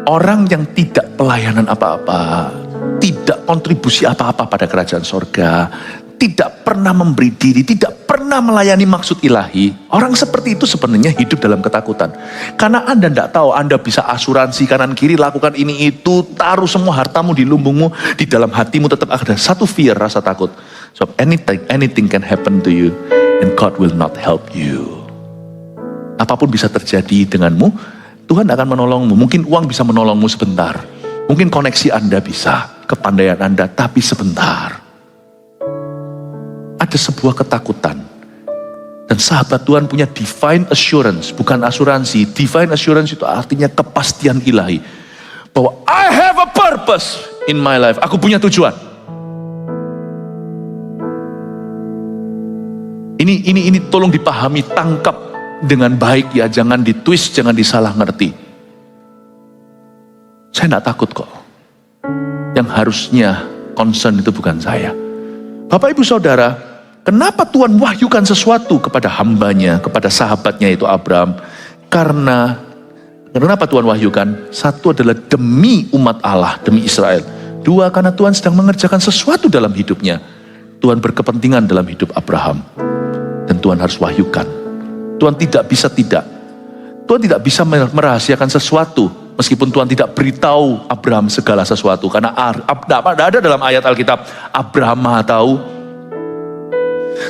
orang yang tidak pelayanan apa-apa, tidak kontribusi apa-apa pada kerajaan sorga, tidak pernah memberi diri, tidak pernah sempurna melayani maksud ilahi, orang seperti itu sebenarnya hidup dalam ketakutan. Karena Anda tidak tahu, Anda bisa asuransi kanan kiri, lakukan ini itu, taruh semua hartamu di lumbungmu, di dalam hatimu tetap ada satu fear, rasa takut. So anything can happen to you and God will not help you. Apapun bisa terjadi denganmu, Tuhan akan menolongmu. Mungkin uang bisa menolongmu sebentar. Mungkin koneksi Anda bisa, kepandaian Anda, tapi sebentar. Ada sebuah ketakutan. Dan sahabat Tuhan punya divine assurance, bukan asuransi. Divine assurance itu artinya kepastian ilahi. Bahwa I have a purpose in my life. Aku punya tujuan. Ini tolong dipahami, tangkap dengan baik ya. Jangan ditwist, jangan disalah ngerti. Saya tidak takut kok. Yang harusnya concern itu bukan saya. Bapak ibu saudara, kenapa Tuhan wahyukan sesuatu kepada hambanya, kepada sahabatnya itu Abraham? Karena kenapa Tuhan wahyukan? Satu adalah demi umat Allah, demi Israel. Dua, karena Tuhan sedang mengerjakan sesuatu dalam hidupnya. Tuhan berkepentingan dalam hidup Abraham. Dan Tuhan harus wahyukan. Tuhan tidak bisa tidak. Tuhan tidak bisa merahasiakan sesuatu. Meskipun Tuhan tidak beritahu Abraham segala sesuatu. Karena ada dalam ayat Alkitab, Abraham maha tahu.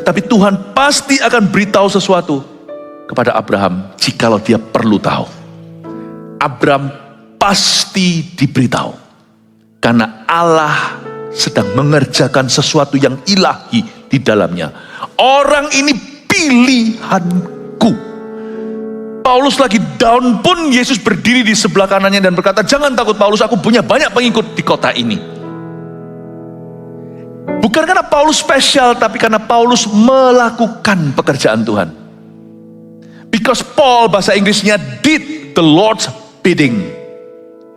Tapi Tuhan pasti akan beritahu sesuatu kepada Abraham jikalau dia perlu tahu. Abraham pasti diberitahu. Karena Allah sedang mengerjakan sesuatu yang ilahi di dalamnya. Orang ini pilihanku. Paulus lagi down pun Yesus berdiri di sebelah kanannya dan berkata, jangan takut Paulus, aku punya banyak pengikut di kota ini. Bukan karena Paulus spesial, tapi karena Paulus melakukan pekerjaan Tuhan. Because Paul bahasa Inggrisnya did the Lord's bidding.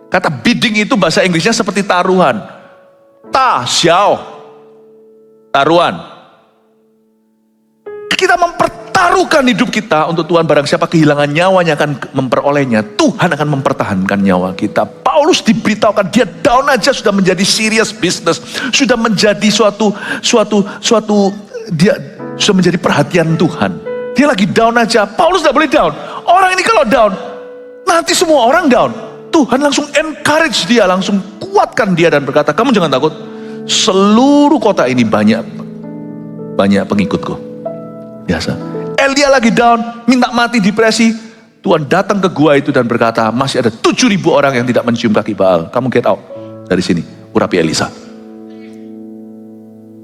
Kata bidding itu bahasa Inggrisnya seperti taruhan. Xiao, taruhan. Kita mempertaruhkan hidup kita untuk Tuhan. Barang siapa kehilangan nyawanya akan memperolehnya. Tuhan akan mempertahankan nyawa kita. Paulus diberitahukan dia down aja sudah menjadi serious business, sudah menjadi suatu dia sudah menjadi perhatian Tuhan. Dia lagi down aja. Paulus tidak boleh down. Orang ini kalau down, nanti semua orang down. Tuhan langsung encourage dia, langsung kuatkan dia dan berkata, kamu jangan takut. Seluruh kota ini banyak pengikutku. Biasa. Elia lagi down, minta mati, depresi. Tuhan datang ke gua itu dan berkata, masih ada 7.000 orang yang tidak mencium kaki Baal. Kamu get out dari sini, urapi Elisa.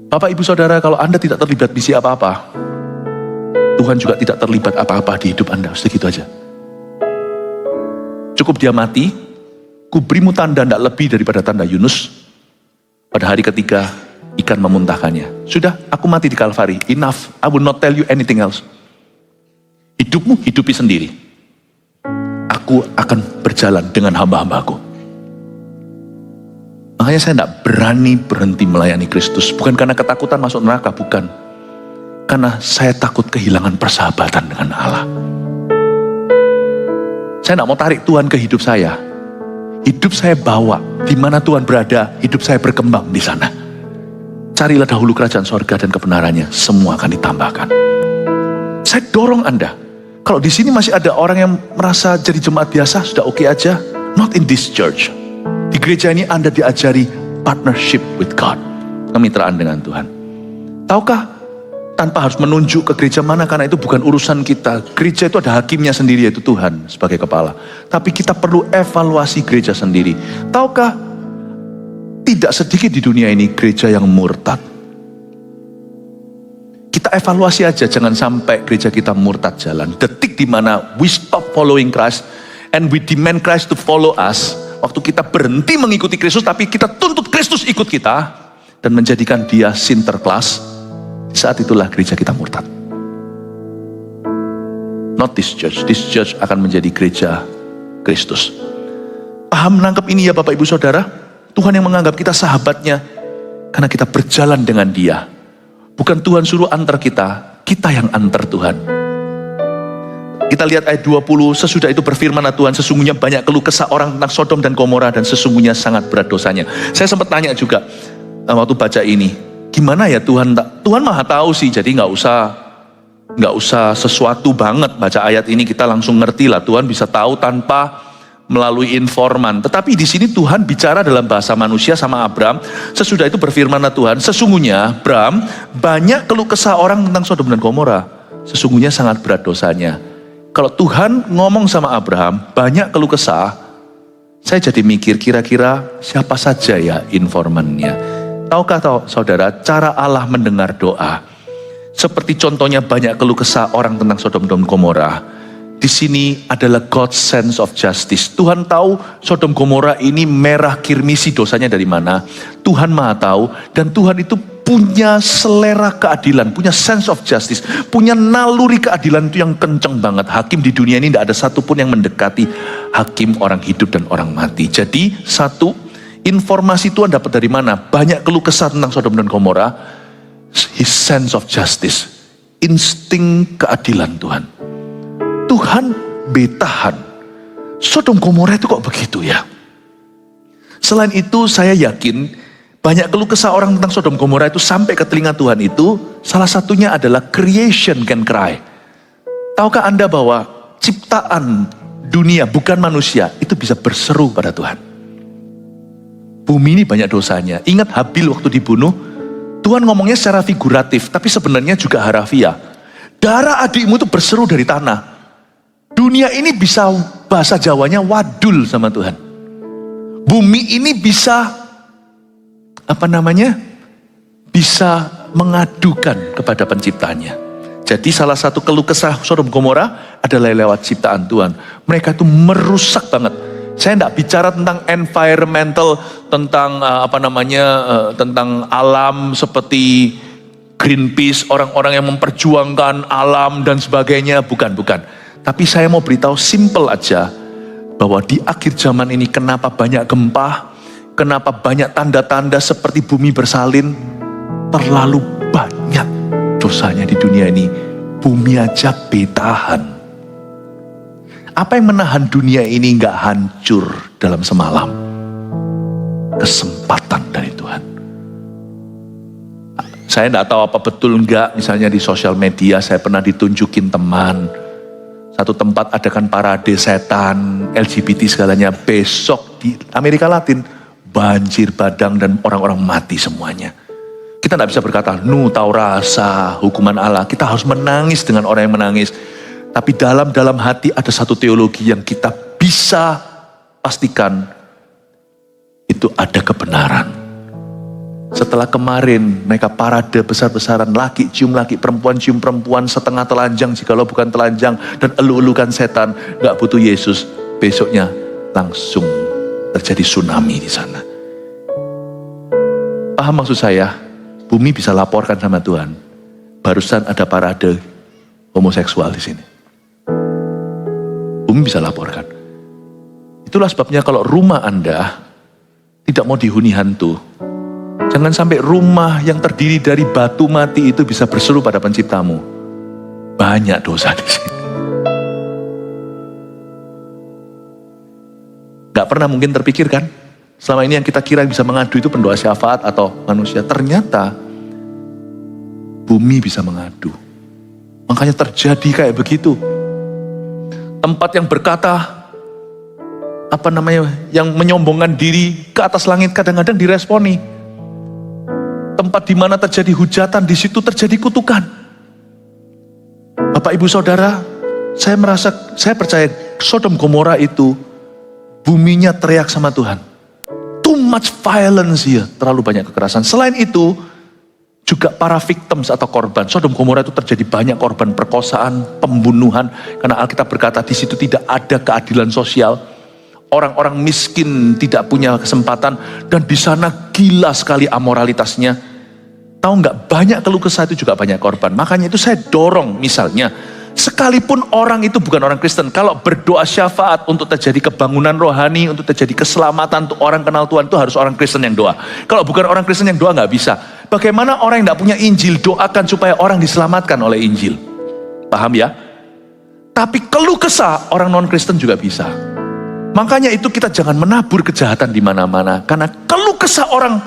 Bapak ibu saudara, kalau Anda tidak terlibat misi apa-apa, Tuhan juga tidak terlibat apa-apa di hidup Anda. Segitu aja. Cukup dia mati, kuberimu tanda tidak lebih daripada tanda Yunus. Pada hari ketiga, ikan memuntahkannya. Sudah, aku mati di Kalvari. Enough. I will not tell you anything else. Hidupmu hidupi sendiri. Aku akan berjalan dengan hamba-hambaku. Makanya saya tidak berani berhenti melayani Kristus. Bukan karena ketakutan masuk neraka, bukan. Karena saya takut kehilangan persahabatan dengan Allah. Saya tidak mau tarik Tuhan ke hidup saya. Hidup saya bawa. Di mana Tuhan berada, hidup saya berkembang di sana. Carilah dahulu kerajaan sorga dan kebenarannya, semua akan ditambahkan. Saya dorong Anda, kalau di sini masih ada orang yang merasa jadi jemaat biasa, sudah oke aja. Not in this church. Di gereja ini Anda diajari partnership with God, kemitraan dengan Tuhan. Tahukah, tanpa harus menunjuk ke gereja mana, karena itu bukan urusan kita. Gereja itu ada hakimnya sendiri, yaitu Tuhan sebagai kepala. Tapi kita perlu evaluasi gereja sendiri. Tahukah, tidak sedikit di dunia ini gereja yang murtad. Kita evaluasi aja, jangan sampai gereja kita murtad jalan. Detik di mana we stop following Christ and we demand Christ to follow us. Waktu kita berhenti mengikuti Kristus, tapi kita tuntut Kristus ikut kita dan menjadikan dia sinterklas. Saat itulah gereja kita murtad. Not this church. This church akan menjadi gereja Kristus. Paham menangkap ini ya Bapak Ibu Saudara? Tuhan yang menganggap kita sahabatnya karena kita berjalan dengan dia. Bukan Tuhan suruh antar kita, kita yang antar Tuhan. Kita lihat ayat 20, sesudah itu berfirmanlah Tuhan, sesungguhnya banyak keluh kesah orang tentang Sodom dan Gomora dan sesungguhnya sangat berat dosanya. Saya sempat tanya juga waktu baca ini, gimana ya Tuhan? Tuhan maha tahu sih, jadi nggak usah Nggak usah sesuatu banget baca ayat ini, kita langsung ngerti lah. Tuhan bisa tahu tanpa melalui informan. Tetapi di sini Tuhan bicara dalam bahasa manusia sama Abram. Sesudah itu berfirmanlah Tuhan, sesungguhnya Abram, banyak keluh kesah orang tentang Sodom dan Gomora. Sesungguhnya sangat berat dosanya. Kalau Tuhan ngomong sama Abraham, banyak keluh kesah, saya jadi mikir kira-kira siapa saja ya informannya. Tahukah saudara, cara Allah mendengar doa? Seperti contohnya banyak keluh kesah orang tentang Sodom dan Gomora. Di sini adalah God's sense of justice. Tuhan tahu Sodom Gomora ini merah kirmisi dosanya dari mana. Tuhan Maha tahu, dan Tuhan itu punya selera keadilan, punya sense of justice, punya naluri keadilan itu yang kenceng banget. Hakim di dunia ini tidak ada satupun yang mendekati hakim orang hidup dan orang mati. Jadi satu, informasi Tuhan dapat dari mana? Banyak keluh kesah tentang Sodom dan Gomora. His sense of justice, insting keadilan Tuhan. Tuhan betahan. Sodom Gomora itu kok begitu ya? Selain itu saya yakin banyak keluh kesah orang tentang Sodom Gomora itu sampai ke telinga Tuhan itu, salah satunya adalah creation can cry. Tahukah Anda bahwa ciptaan dunia bukan manusia itu bisa berseru pada Tuhan? Bumi ini banyak dosanya. Ingat Habil waktu dibunuh, Tuhan ngomongnya secara figuratif, tapi sebenarnya juga harafiah. Darah adikmu itu berseru dari tanah. Dunia ini bisa, bahasa Jawanya wadul sama Tuhan. Bumi ini bisa, bisa mengadukan kepada penciptanya. Jadi salah satu keluh kesah Sodom Gomora adalah lewat ciptaan Tuhan. Mereka itu merusak banget. Saya tidak bicara tentang environmental, tentang tentang alam seperti Greenpeace, orang-orang yang memperjuangkan alam dan sebagainya, bukan. Tapi saya mau beritahu simple aja, bahwa di akhir zaman ini kenapa banyak gempa, kenapa banyak tanda-tanda seperti bumi bersalin, terlalu banyak dosanya di dunia ini. Bumi aja betahan. Apa yang menahan dunia ini nggak hancur dalam semalam? Kesempatan dari Tuhan. Saya nggak tahu apa betul nggak, misalnya di sosial media saya pernah ditunjukin teman, satu tempat adakan parade setan, LGBT segalanya. Besok di Amerika Latin, banjir badang dan orang-orang mati semuanya. Kita tidak bisa berkata, tahu rasa hukuman Allah. Kita harus menangis dengan orang yang menangis. Tapi dalam hati ada satu teologi yang kita bisa pastikan, itu ada kebenaran. Setelah kemarin mereka parade besar-besaran, laki cium laki, perempuan cium perempuan, setengah telanjang jikalau bukan telanjang, dan elu-elukan setan, gak butuh Yesus. Besoknya langsung terjadi tsunami di sana. Paham maksud saya? Bumi bisa laporkan sama Tuhan, barusan ada parade homoseksual di sini. Bumi bisa laporkan. Itulah sebabnya kalau rumah Anda tidak mau dihuni hantu, jangan sampai rumah yang terdiri dari batu mati itu bisa berseru pada penciptamu. Banyak dosa di sini. Gak pernah mungkin terpikirkan, selama ini yang kita kira bisa mengadu itu pendoa syafaat atau manusia. Ternyata bumi bisa mengadu. Makanya terjadi kayak begitu. Tempat yang berkata, yang menyombongkan diri ke atas langit kadang-kadang diresponi. Tempat di mana terjadi hujatan, di situ terjadi kutukan. Bapak Ibu Saudara, saya percaya Sodom Gomora itu buminya teriak sama Tuhan. Too much violence ya, terlalu banyak kekerasan. Selain itu, juga para victims atau korban. Sodom Gomora itu terjadi banyak korban perkosaan, pembunuhan. Karena Alkitab berkata di situ tidak ada keadilan sosial. Orang-orang miskin tidak punya kesempatan, dan di sana gila sekali amoralitasnya. Tahu nggak, banyak keluh kesah itu juga banyak korban. Makanya itu saya dorong, misalnya sekalipun orang itu bukan orang Kristen, kalau berdoa syafaat untuk terjadi kebangunan rohani, untuk terjadi keselamatan, untuk orang kenal Tuhan, itu harus orang Kristen yang doa. Kalau bukan orang Kristen yang doa nggak bisa. Bagaimana orang yang nggak punya Injil doakan supaya orang diselamatkan oleh Injil? Paham ya? Tapi keluh kesah orang non Kristen juga bisa. Makanya itu kita jangan menabur kejahatan di mana-mana. Karena keluh kesah orang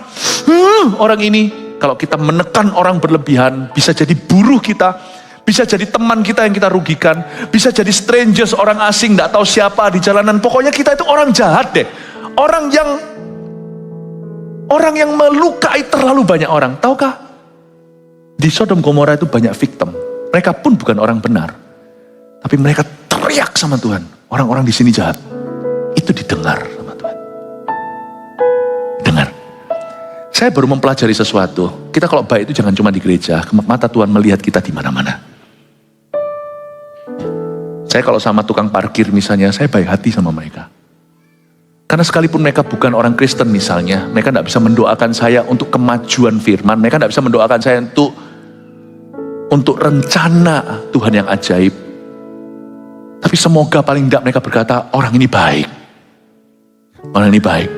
ini, kalau kita menekan orang berlebihan, bisa jadi buruh kita, Bisa jadi teman kita yang kita rugikan. Bisa jadi strangers, orang asing, gak tahu siapa di jalanan. Pokoknya kita itu orang jahat deh. Orang yang melukai terlalu banyak orang. Tahukah? Di Sodom Gomora itu banyak victim. Mereka pun bukan orang benar. Tapi mereka teriak sama Tuhan. Orang-orang di sini jahat. Itu didengar sama Tuhan. Dengar. Saya baru mempelajari sesuatu. Kita kalau baik itu jangan cuma di gereja. Mata Tuhan melihat kita di mana-mana. Saya kalau sama tukang parkir misalnya, saya baik hati sama mereka. Karena sekalipun mereka bukan orang Kristen misalnya, mereka tidak bisa mendoakan saya untuk kemajuan firman, mereka tidak bisa mendoakan saya untuk rencana Tuhan yang ajaib. Tapi semoga paling tidak mereka berkata, orang ini baik. Orang ini baik.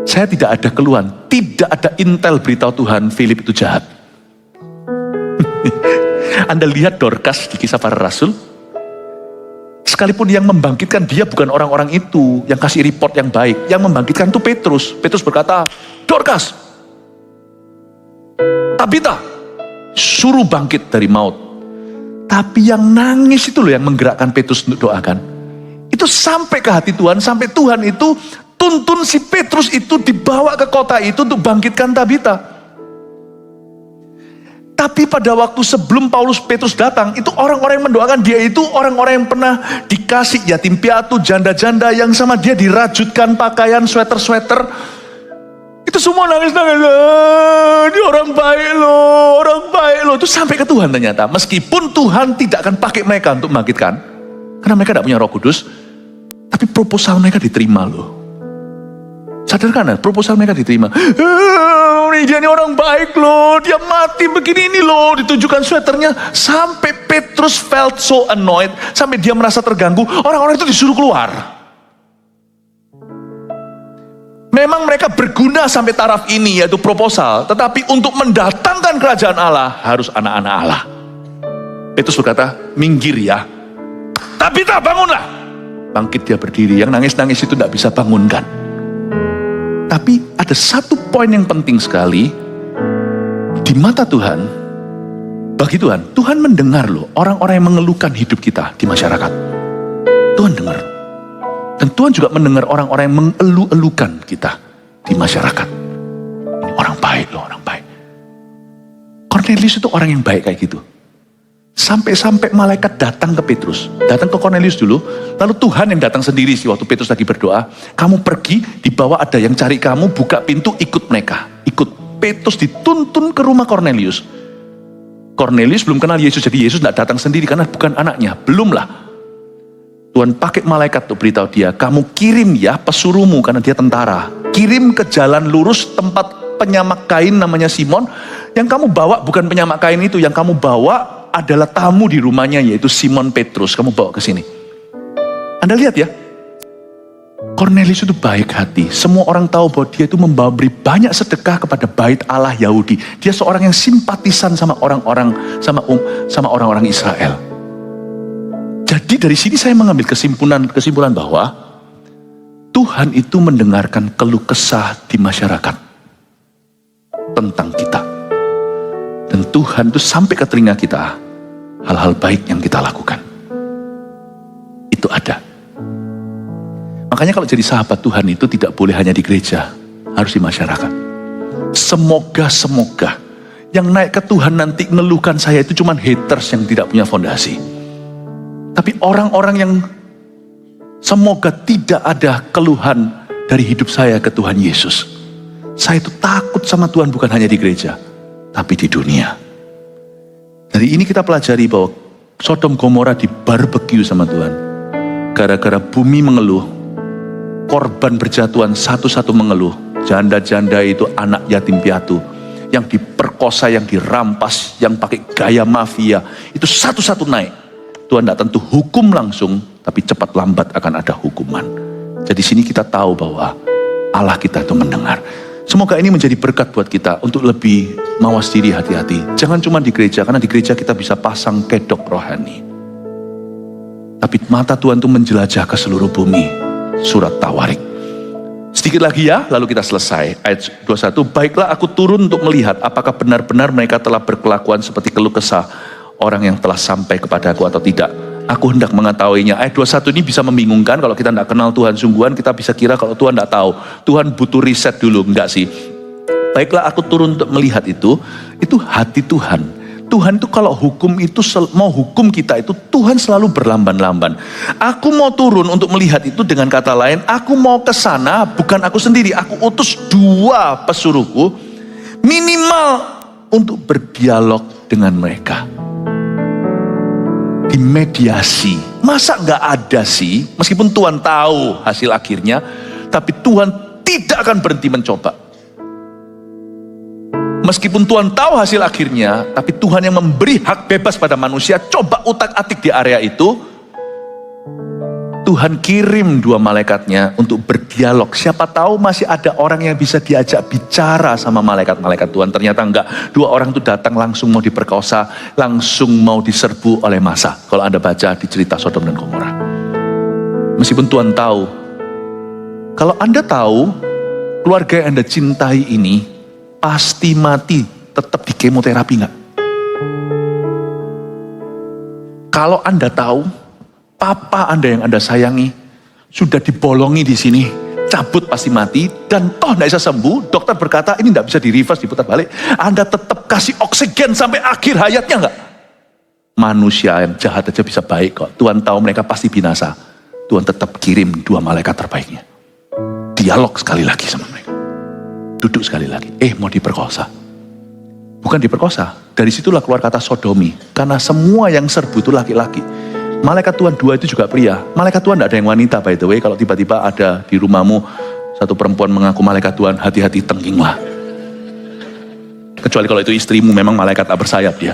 Saya tidak ada keluhan, tidak ada intel beritahu Tuhan, Philip itu jahat. Anda lihat Dorcas di Kisah Para Rasul, sekalipun yang membangkitkan dia bukan orang-orang itu, yang kasih report yang baik, yang membangkitkan itu Petrus. Petrus berkata, Dorcas, Tabita, suruh bangkit dari maut. Tapi yang nangis itu loh yang menggerakkan Petrus untuk doakan. Itu sampai ke hati Tuhan, sampai Tuhan itu tuntun si Petrus itu dibawa ke kota itu untuk bangkitkan Tabita. Tapi pada waktu sebelum Petrus datang, itu orang-orang yang mendoakan dia itu orang-orang yang pernah dikasih yatim piatu, janda-janda yang sama dia dirajutkan pakaian, sweater-sweater. Itu semua nangis-nangis. Ini orang baik loh, orang baik loh. Itu sampai ke Tuhan ternyata. Meskipun Tuhan tidak akan pakai mereka untuk membangkitkan, karena mereka tidak punya Roh Kudus, tapi proposal mereka diterima loh. Sadarkan, proposal mereka diterima. Dia ini orang baik loh, dia mati begini ini loh, ditunjukkan sweaternya. Sampai Petrus felt so annoyed, sampai dia merasa terganggu, orang-orang itu disuruh keluar. Memang mereka berguna sampai taraf ini, yaitu proposal. Tetapi untuk mendatangkan kerajaan Allah, harus anak-anak Allah. Petrus berkata, minggir ya. Tabita, bangunlah. Bangkit dia berdiri, yang nangis-nangis itu tidak bisa bangunkan. Tapi ada satu poin yang penting sekali di mata Tuhan, bagi Tuhan, Tuhan mendengar loh orang-orang yang mengeluhkan hidup kita di masyarakat. Tuhan dengar. Dan Tuhan juga mendengar orang-orang yang mengeluh-elukan kita di masyarakat. Ini orang baik loh, orang baik. Cornelius itu orang yang baik kayak gitu. Sampai-sampai malaikat datang ke Petrus, datang ke Cornelius dulu, lalu Tuhan yang datang sendiri sih waktu Petrus lagi berdoa. Kamu pergi, di bawah ada yang cari kamu, buka pintu, ikut mereka. Ikut. Petrus dituntun ke rumah Cornelius. Cornelius belum kenal Yesus, jadi Yesus tidak datang sendiri karena bukan anaknya. Belumlah. Tuhan pakai malaikat untuk beritahu dia, kamu kirim ya pesuruhmu karena dia tentara. Kirim ke jalan lurus tempat penyamak kain namanya Simon. Yang kamu bawa bukan penyamak kain itu, yang kamu bawa adalah tamu di rumahnya yaitu Simon Petrus. Kamu bawa ke sini. Anda lihat ya, Cornelius itu baik hati. Semua orang tahu bahwa dia itu memberi banyak sedekah kepada bait Allah Yahudi. Dia seorang yang simpatisan sama orang-orang sama orang-orang Israel. Jadi dari sini saya mengambil kesimpulan bahwa Tuhan itu mendengarkan keluh kesah di masyarakat tentang kita. Dan Tuhan itu sampai ke telinga kita hal-hal baik yang kita lakukan. Itu ada. Makanya kalau jadi sahabat Tuhan itu tidak boleh hanya di gereja, harus di masyarakat. Semoga yang naik ke Tuhan nanti ngeluhkan saya itu cuma haters yang tidak punya fondasi. Tapi orang-orang yang semoga tidak ada keluhan dari hidup saya ke Tuhan Yesus. Saya itu takut sama Tuhan bukan hanya di gereja, tapi di dunia. Dari ini kita pelajari bahwa Sodom Gomora dibarbeque sama Tuhan. Gara-gara bumi mengeluh, korban berjatuhan satu-satu mengeluh. Janda-janda itu anak yatim piatu, yang diperkosa, yang dirampas, yang pakai gaya mafia, itu satu-satu naik. Tuhan tidak tentu hukum langsung, tapi cepat lambat akan ada hukuman. Jadi sini kita tahu bahwa Allah kita itu mendengar. Semoga ini menjadi berkat buat kita untuk lebih mawas diri, hati-hati. Jangan cuma di gereja, karena di gereja kita bisa pasang kedok rohani. Tapi mata Tuhan itu menjelajah ke seluruh bumi. Surat Tawarik. Sedikit lagi ya, lalu kita selesai. Ayat 21, baiklah aku turun untuk melihat apakah benar-benar mereka telah berkelakuan seperti keluh kesah orang yang telah sampai kepadaku atau tidak. Aku hendak mengetahuinya. Ayat 21 ini bisa membingungkan kalau kita tidak kenal Tuhan sungguhan, kita bisa kira kalau Tuhan tidak tahu. Tuhan butuh riset dulu, enggak sih. Baiklah aku turun untuk melihat itu hati Tuhan. Tuhan itu kalau hukum itu, mau hukum kita itu Tuhan selalu berlamban-lamban. Aku mau turun untuk melihat itu, dengan kata lain, aku mau ke sana bukan aku sendiri. Aku utus 2 pesuruhku minimal untuk berdialog dengan mereka. Dimediasi. Masa nggak ada sih? Meskipun Tuhan tahu hasil akhirnya, tapi Tuhan tidak akan berhenti mencoba. Meskipun Tuhan tahu hasil akhirnya, tapi Tuhan yang memberi hak bebas pada manusia, coba utak-atik di area itu. Tuhan kirim 2 malaikatnya untuk berdialog. Siapa tahu masih ada orang yang bisa diajak bicara sama malaikat-malaikat Tuhan. Ternyata enggak. 2 orang itu datang langsung mau diperkosa, langsung mau diserbu oleh massa. Kalau Anda baca di cerita Sodom dan Gomora. Meskipun Tuhan tahu, kalau Anda tahu keluarga yang Anda cintai ini pasti mati, tetap di kemoterapi enggak? Kalau Anda tahu papa Anda yang Anda sayangi sudah dibolongi di sini, cabut pasti mati, dan toh tidak bisa sembuh, dokter berkata ini tidak bisa di reverse, diputar balik, Anda tetap kasih oksigen sampai akhir hayatnya enggak? Manusia yang jahat aja bisa baik kok. Tuhan tahu mereka pasti binasa, Tuhan tetap kirim 2 malaikat terbaiknya. Dialog sekali lagi sama mereka. Duduk sekali lagi, mau diperkosa. Bukan diperkosa, dari situlah keluar kata sodomi, karena semua yang serbu itu laki-laki. Malaikat Tuhan 2 itu juga pria. Malaikat Tuhan tidak ada yang wanita, by the way. Kalau tiba-tiba ada di rumahmu satu perempuan mengaku malaikat Tuhan, hati-hati, tengkinglah. Kecuali kalau itu istrimu, memang malaikat tak bersayap dia.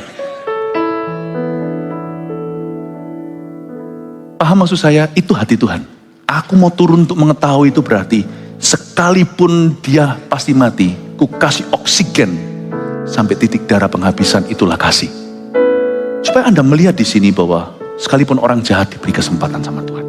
Paham maksud saya? Itu hati Tuhan. Aku mau turun untuk mengetahui, itu berarti sekalipun dia pasti mati, ku kasih oksigen sampai titik darah penghabisan, itulah kasih. Supaya Anda melihat di sini bahwa sekalipun orang jahat diberi kesempatan sama Tuhan.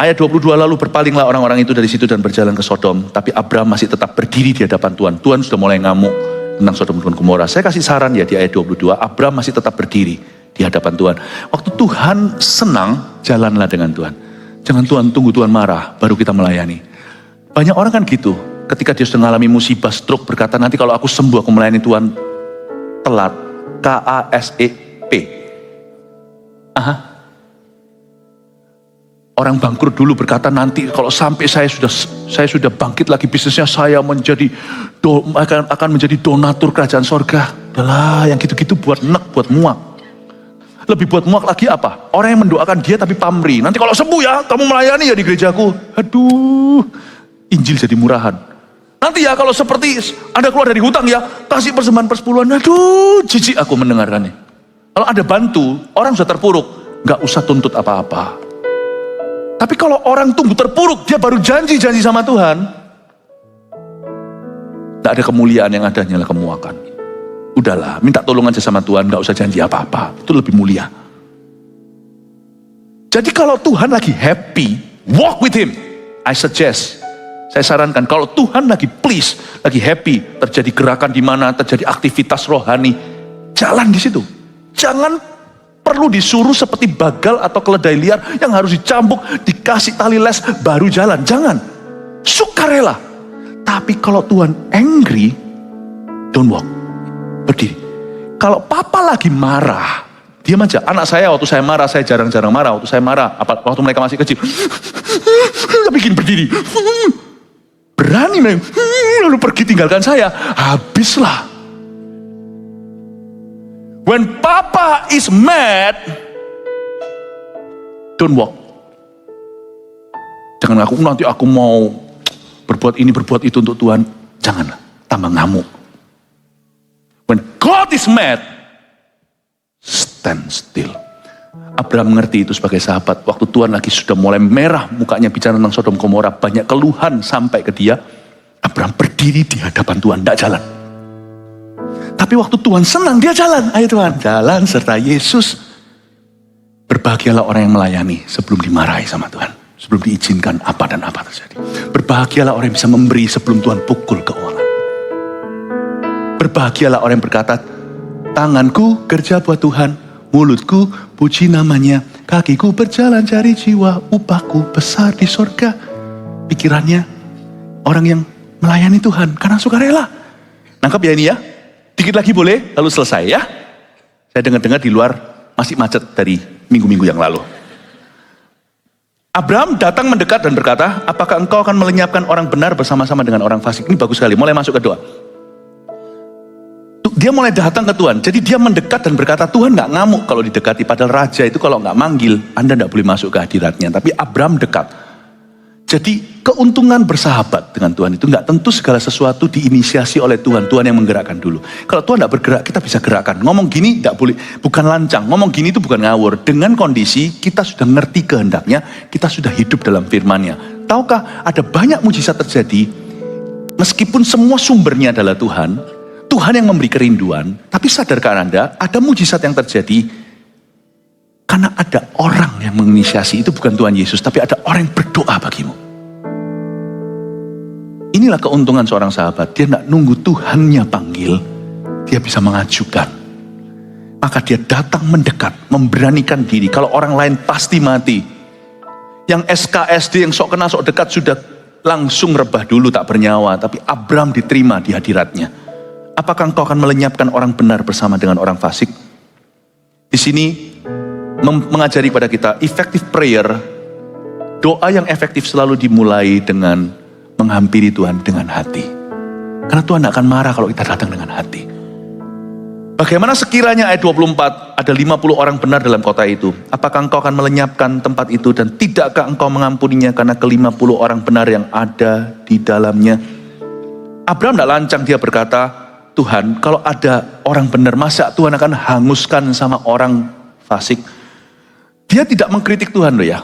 Ayat 22, lalu berpalinglah orang-orang itu dari situ dan berjalan ke Sodom. Tapi Abraham masih tetap berdiri di hadapan Tuhan. Tuhan sudah mulai ngamuk tentang Sodom dan Gomora. Saya kasih saran ya di ayat 22, Abraham masih tetap berdiri di hadapan Tuhan. Waktu Tuhan senang, jalanlah dengan Tuhan. Jangan Tuhan tunggu Tuhan marah, baru kita melayani. Banyak orang kan gitu, ketika dia sudah mengalami musibah, stroke, berkata nanti kalau aku sembuh, aku melayani Tuhan. Telat, KASEP. Orang bangkrut dulu berkata nanti kalau sampai saya sudah bangkit lagi bisnisnya, saya akan menjadi donatur kerajaan sorga. Udahlah, yang gitu-gitu buat buat muak. Lebih buat muak lagi apa? Orang yang mendoakan dia tapi pamrih. Nanti kalau sembuh ya, kamu melayani ya di gerejaku. Aduh, Injil jadi murahan. Nanti ya kalau seperti Anda keluar dari hutang ya, kasih persembahan persepuluhan. Aduh, jijik aku mendengarkannya. Kalau Anda bantu, orang sudah terpuruk, nggak usah tuntut apa-apa. Tapi kalau orang tunggu terpuruk, dia baru janji-janji sama Tuhan, nggak ada kemuliaan, yang ada hanyalah kemuakan. Udahlah, minta tolong aja sama Tuhan, nggak usah janji apa-apa, itu lebih mulia. Jadi kalau Tuhan lagi happy, walk with Him. I suggest, saya sarankan, kalau Tuhan lagi please, lagi happy, terjadi gerakan di mana, terjadi aktivitas rohani, jalan di situ. Jangan perlu disuruh seperti bagal atau keledai liar yang harus dicambuk, dikasih tali les, baru jalan. Jangan. Sukarela. Tapi kalau Tuhan angry, don't walk. Berdiri. Kalau papa lagi marah, diam aja. Anak saya waktu saya marah, saya jarang-jarang marah. Waktu saya marah, waktu mereka masih kecil, saya bikin berdiri. Berani, lalu pergi tinggalkan saya. Habislah. When papa is mad, don't walk. Jangan ngaku, nanti aku mau berbuat ini, berbuat itu untuk Tuhan. Janganlah, tambah ngamuk. When God is mad, stand still. Abraham mengerti itu sebagai sahabat. Waktu Tuhan lagi sudah mulai merah mukanya bicara tentang Sodom Gomora, banyak keluhan sampai ke dia, Abraham berdiri di hadapan Tuhan, tidak jalan. Tapi waktu Tuhan senang, dia jalan. Ayo Tuhan, jalan serta Yesus. Berbahagialah orang yang melayani sebelum dimarahi sama Tuhan. Sebelum diizinkan apa dan apa terjadi. Berbahagialah orang yang bisa memberi sebelum Tuhan pukul keuangan. Berbahagialah orang yang berkata, Tanganku kerja buat Tuhan, mulutku puji namanya, kakiku berjalan cari jiwa, upahku besar di sorga. Pikirannya orang yang melayani Tuhan karena sukarela. Nangkep ya ini ya? Dikit lagi boleh, lalu selesai ya. Saya dengar-dengar di luar masih macet dari minggu-minggu yang lalu. Abraham datang mendekat dan berkata, apakah engkau akan melenyapkan orang benar bersama-sama dengan orang fasik? Ini bagus sekali, mulai masuk ke doa. Dia mulai datang ke Tuhan, jadi dia mendekat dan berkata, Tuhan gak ngamuk kalau didekati. Padahal raja itu kalau gak manggil, Anda gak boleh masuk ke hadiratnya. Tapi Abraham dekat. Jadi keuntungan bersahabat dengan Tuhan itu gak tentu segala sesuatu diinisiasi oleh Tuhan. Tuhan yang menggerakkan dulu. Kalau Tuhan gak bergerak, kita bisa gerakkan. Ngomong gini gak boleh, bukan lancang. Ngomong gini itu bukan ngawur. Dengan kondisi kita sudah ngerti kehendaknya, kita sudah hidup dalam firman-Nya. Tahukah ada banyak mujizat terjadi, meskipun semua sumbernya adalah Tuhan. Tuhan yang memberi kerinduan, tapi sadarkah Anda, ada mujizat yang terjadi karena ada orang yang menginisiasi. Itu bukan Tuhan Yesus, tapi ada orang yang berdoa bagimu. Inilah keuntungan seorang sahabat. Dia tidak nunggu Tuhannya panggil, dia bisa mengajukan. Maka dia datang mendekat, memberanikan diri. Kalau orang lain pasti mati. Yang SKSD, yang sok kenal sok dekat sudah langsung rebah dulu, tak bernyawa. Tapi Abraham diterima di hadiratnya. Apakah engkau akan melenyapkan orang benar bersama dengan orang fasik? Di sini mengajari pada kita effective prayer. Doa yang efektif selalu dimulai dengan menghampiri Tuhan dengan hati. Karena Tuhan tidak akan marah kalau kita datang dengan hati. Bagaimana sekiranya ayat 24 ada 50 orang benar dalam kota itu? Apakah engkau akan melenyapkan tempat itu dan tidakkah engkau mengampuninya karena ke-50 orang benar yang ada di dalamnya? Abraham tidak lancang, dia berkata, Tuhan, kalau ada orang benar, masa Tuhan akan hanguskan sama orang fasik? Dia tidak mengkritik Tuhan loh ya.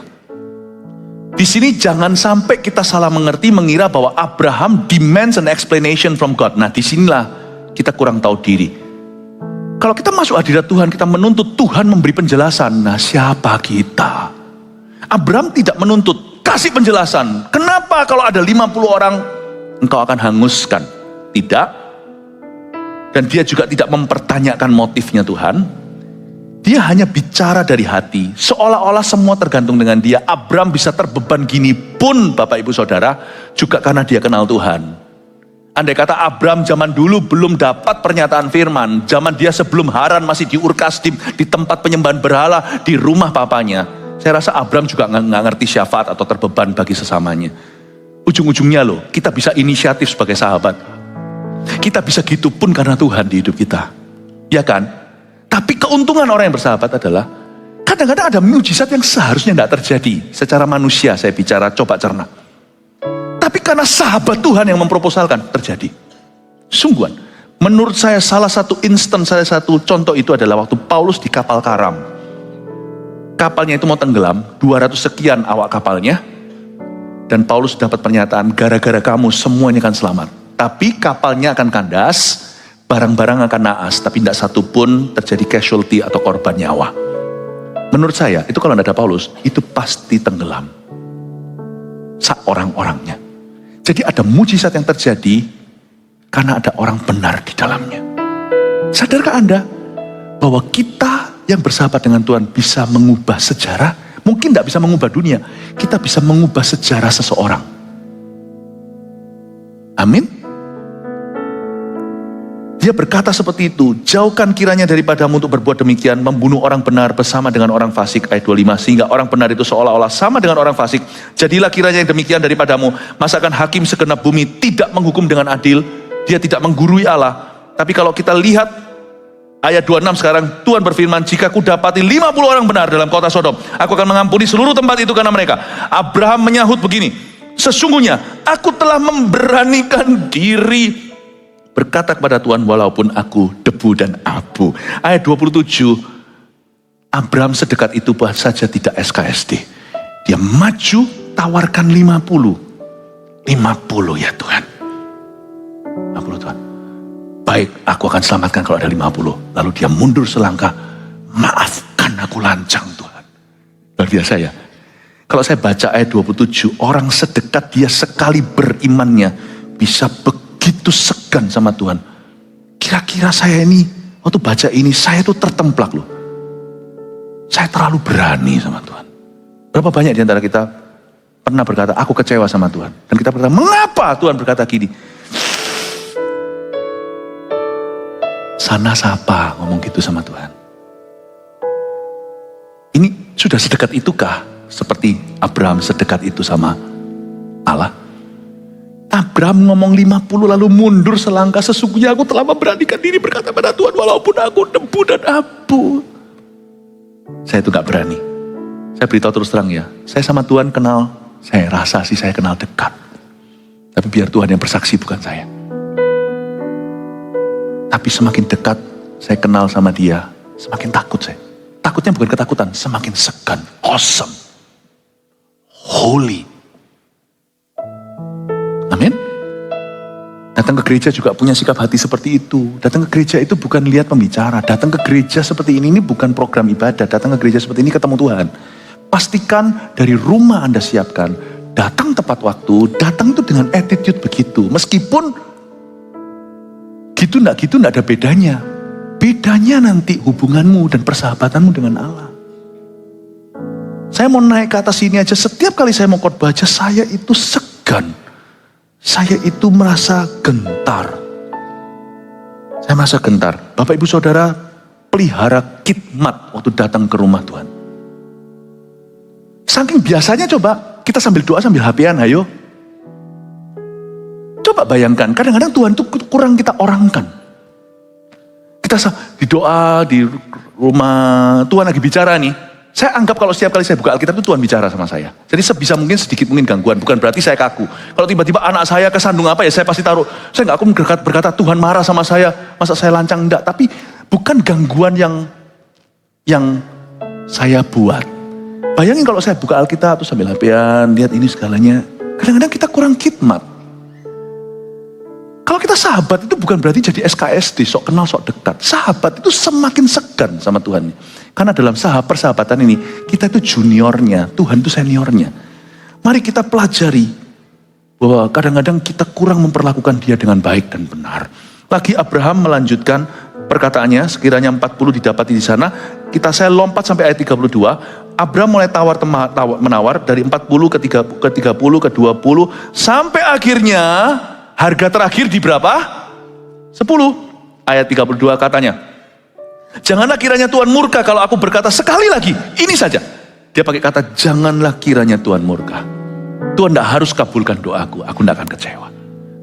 Di sini jangan sampai kita salah mengerti, mengira bahwa Abraham demands an explanation from God. Nah, disinilah kita kurang tahu diri. Kalau kita masuk hadirat Tuhan, kita menuntut Tuhan memberi penjelasan. Nah, siapa kita? Abraham tidak menuntut, kasih penjelasan. Kenapa kalau ada 50 orang, engkau akan hanguskan? Tidak. Dan dia juga tidak mempertanyakan motifnya Tuhan. Dia hanya bicara dari hati. Seolah-olah semua tergantung dengan dia. Abraham bisa terbeban gini pun Bapak Ibu Saudara, juga karena dia kenal Tuhan. Andai kata Abraham zaman dulu belum dapat pernyataan firman. Zaman dia sebelum Haran masih di Ur Kasdim, di tempat penyembahan berhala, di rumah papanya. Saya rasa Abraham juga nggak ngerti syafaat atau terbeban bagi sesamanya. Ujung-ujungnya loh, kita bisa inisiatif sebagai sahabat. Kita bisa gitu pun karena Tuhan di hidup kita. Ya kan? Tapi keuntungan orang yang bersahabat adalah kadang-kadang ada mujizat yang seharusnya tidak terjadi. Secara manusia saya bicara, coba cerna. Tapi karena sahabat Tuhan yang memproposalkan, terjadi. Sungguhan. Menurut saya salah satu contoh itu adalah waktu Paulus di kapal karam. Kapalnya itu mau tenggelam, 200 sekian awak kapalnya. Dan Paulus dapat pernyataan, gara-gara kamu semuanya akan selamat. Tapi kapalnya akan kandas, barang-barang akan naas, tapi tidak satu pun terjadi casualty atau korban nyawa. Menurut saya, itu kalau tidak ada Paulus, itu pasti tenggelam. Orang-orangnya. Jadi ada mujizat yang terjadi, karena ada orang benar di dalamnya. Sadarkah Anda, bahwa kita yang bersahabat dengan Tuhan bisa mengubah sejarah? Mungkin tidak bisa mengubah dunia, kita bisa mengubah sejarah seseorang. Amin. Dia berkata seperti itu, jauhkan kiranya daripadamu untuk berbuat demikian, membunuh orang benar bersama dengan orang fasik, ayat 25, sehingga orang benar itu seolah-olah sama dengan orang fasik. Jadilah kiranya yang demikian daripadamu, masakan hakim segenap bumi tidak menghukum dengan adil, dia tidak menggurui Allah. Tapi kalau kita lihat ayat 26 sekarang, Tuhan berfirman, jika ku dapati 50 orang benar dalam kota Sodom, aku akan mengampuni seluruh tempat itu karena mereka. Abraham menyahut begini, sesungguhnya aku telah memberanikan diri berkata kepada Tuhan, walaupun aku debu dan abu. Ayat 27, Abraham sedekat itu saja tidak SKSD. Dia maju, tawarkan 50. 50 ya Tuhan. 50 Tuhan. Baik, aku akan selamatkan kalau ada 50. Lalu dia mundur selangkah. Maafkan aku lancang Tuhan. Luar biasa ya. Kalau saya baca ayat 27, orang sedekat dia sekali berimannya bisa begitu segan sama Tuhan. Kira-kira saya ini Waktu baca ini saya tuh tertemplak loh. Saya terlalu berani sama Tuhan. Berapa banyak di antara kita pernah berkata, aku kecewa sama Tuhan. Dan kita berkata, mengapa Tuhan berkata gini? Sana siapa ngomong gitu sama Tuhan? Ini sudah sedekat itukah? Seperti Abraham sedekat itu sama Allah? Abraham ngomong 50 lalu mundur selangkah. Sesungguhnya aku telah memberanikan diri berkata pada Tuhan, walaupun aku debu dan abu. Saya itu gak berani. Saya beritahu terus terang ya, saya sama Tuhan kenal, saya rasa sih saya kenal dekat. Tapi biar Tuhan yang bersaksi, bukan saya. Tapi semakin dekat saya kenal sama dia, semakin takut saya. Takutnya bukan ketakutan, semakin segan, awesome, holy. Amin. Datang ke gereja juga punya sikap hati seperti itu. Datang ke gereja itu bukan lihat pembicara. Datang ke gereja seperti ini bukan program ibadah. Datang ke gereja seperti ini ketemu Tuhan. Pastikan dari rumah Anda siapkan. Datang tepat waktu. Datang itu dengan attitude begitu. Meskipun gitu enggak ada bedanya. Bedanya nanti hubunganmu dan persahabatanmu dengan Allah. Saya mau naik ke atas sini aja. Setiap kali saya mau khotbah aja, saya itu segan. Saya itu merasa gentar. Saya merasa gentar. Bapak ibu saudara, pelihara khidmat waktu datang ke rumah Tuhan. Saking biasanya coba, kita sambil doa sambil HP-an, ayo. Coba bayangkan, kadang-kadang Tuhan itu kurang kita orangkan. Kita di doa, di rumah, Tuhan lagi bicara nih. Saya anggap kalau setiap kali saya buka Alkitab itu Tuhan bicara sama saya. Jadi sebisa mungkin sedikit mungkin gangguan. Bukan berarti saya kaku. Kalau tiba-tiba anak saya kesandung apa ya saya pasti taruh. Saya nggak akan berkata Tuhan marah sama saya. Masa saya lancang enggak. Tapi bukan gangguan yang saya buat. Bayangin kalau saya buka Alkitab terus sambil HP-an, lihat ini segalanya. Kadang-kadang kita kurang khidmat. Kalau kita sahabat itu bukan berarti jadi SKSD, sok kenal sok dekat. Sahabat itu semakin segan sama Tuhan. Karena dalam persahabatan ini, kita itu juniornya, Tuhan itu seniornya. Mari kita pelajari bahwa kadang-kadang kita kurang memperlakukan dia dengan baik dan benar. Lagi Abraham melanjutkan perkataannya, sekiranya 40 didapati di sana. Saya lompat sampai ayat 32. Abraham mulai menawar dari 40 ke 30 ke 20. Sampai akhirnya harga terakhir di berapa? 10. Ayat 32 katanya. Janganlah kiranya Tuhan murka kalau aku berkata sekali lagi, ini saja. Dia pakai kata, janganlah kiranya Tuhan murka. Tuhan tidak harus kabulkan doaku, aku tidak akan kecewa.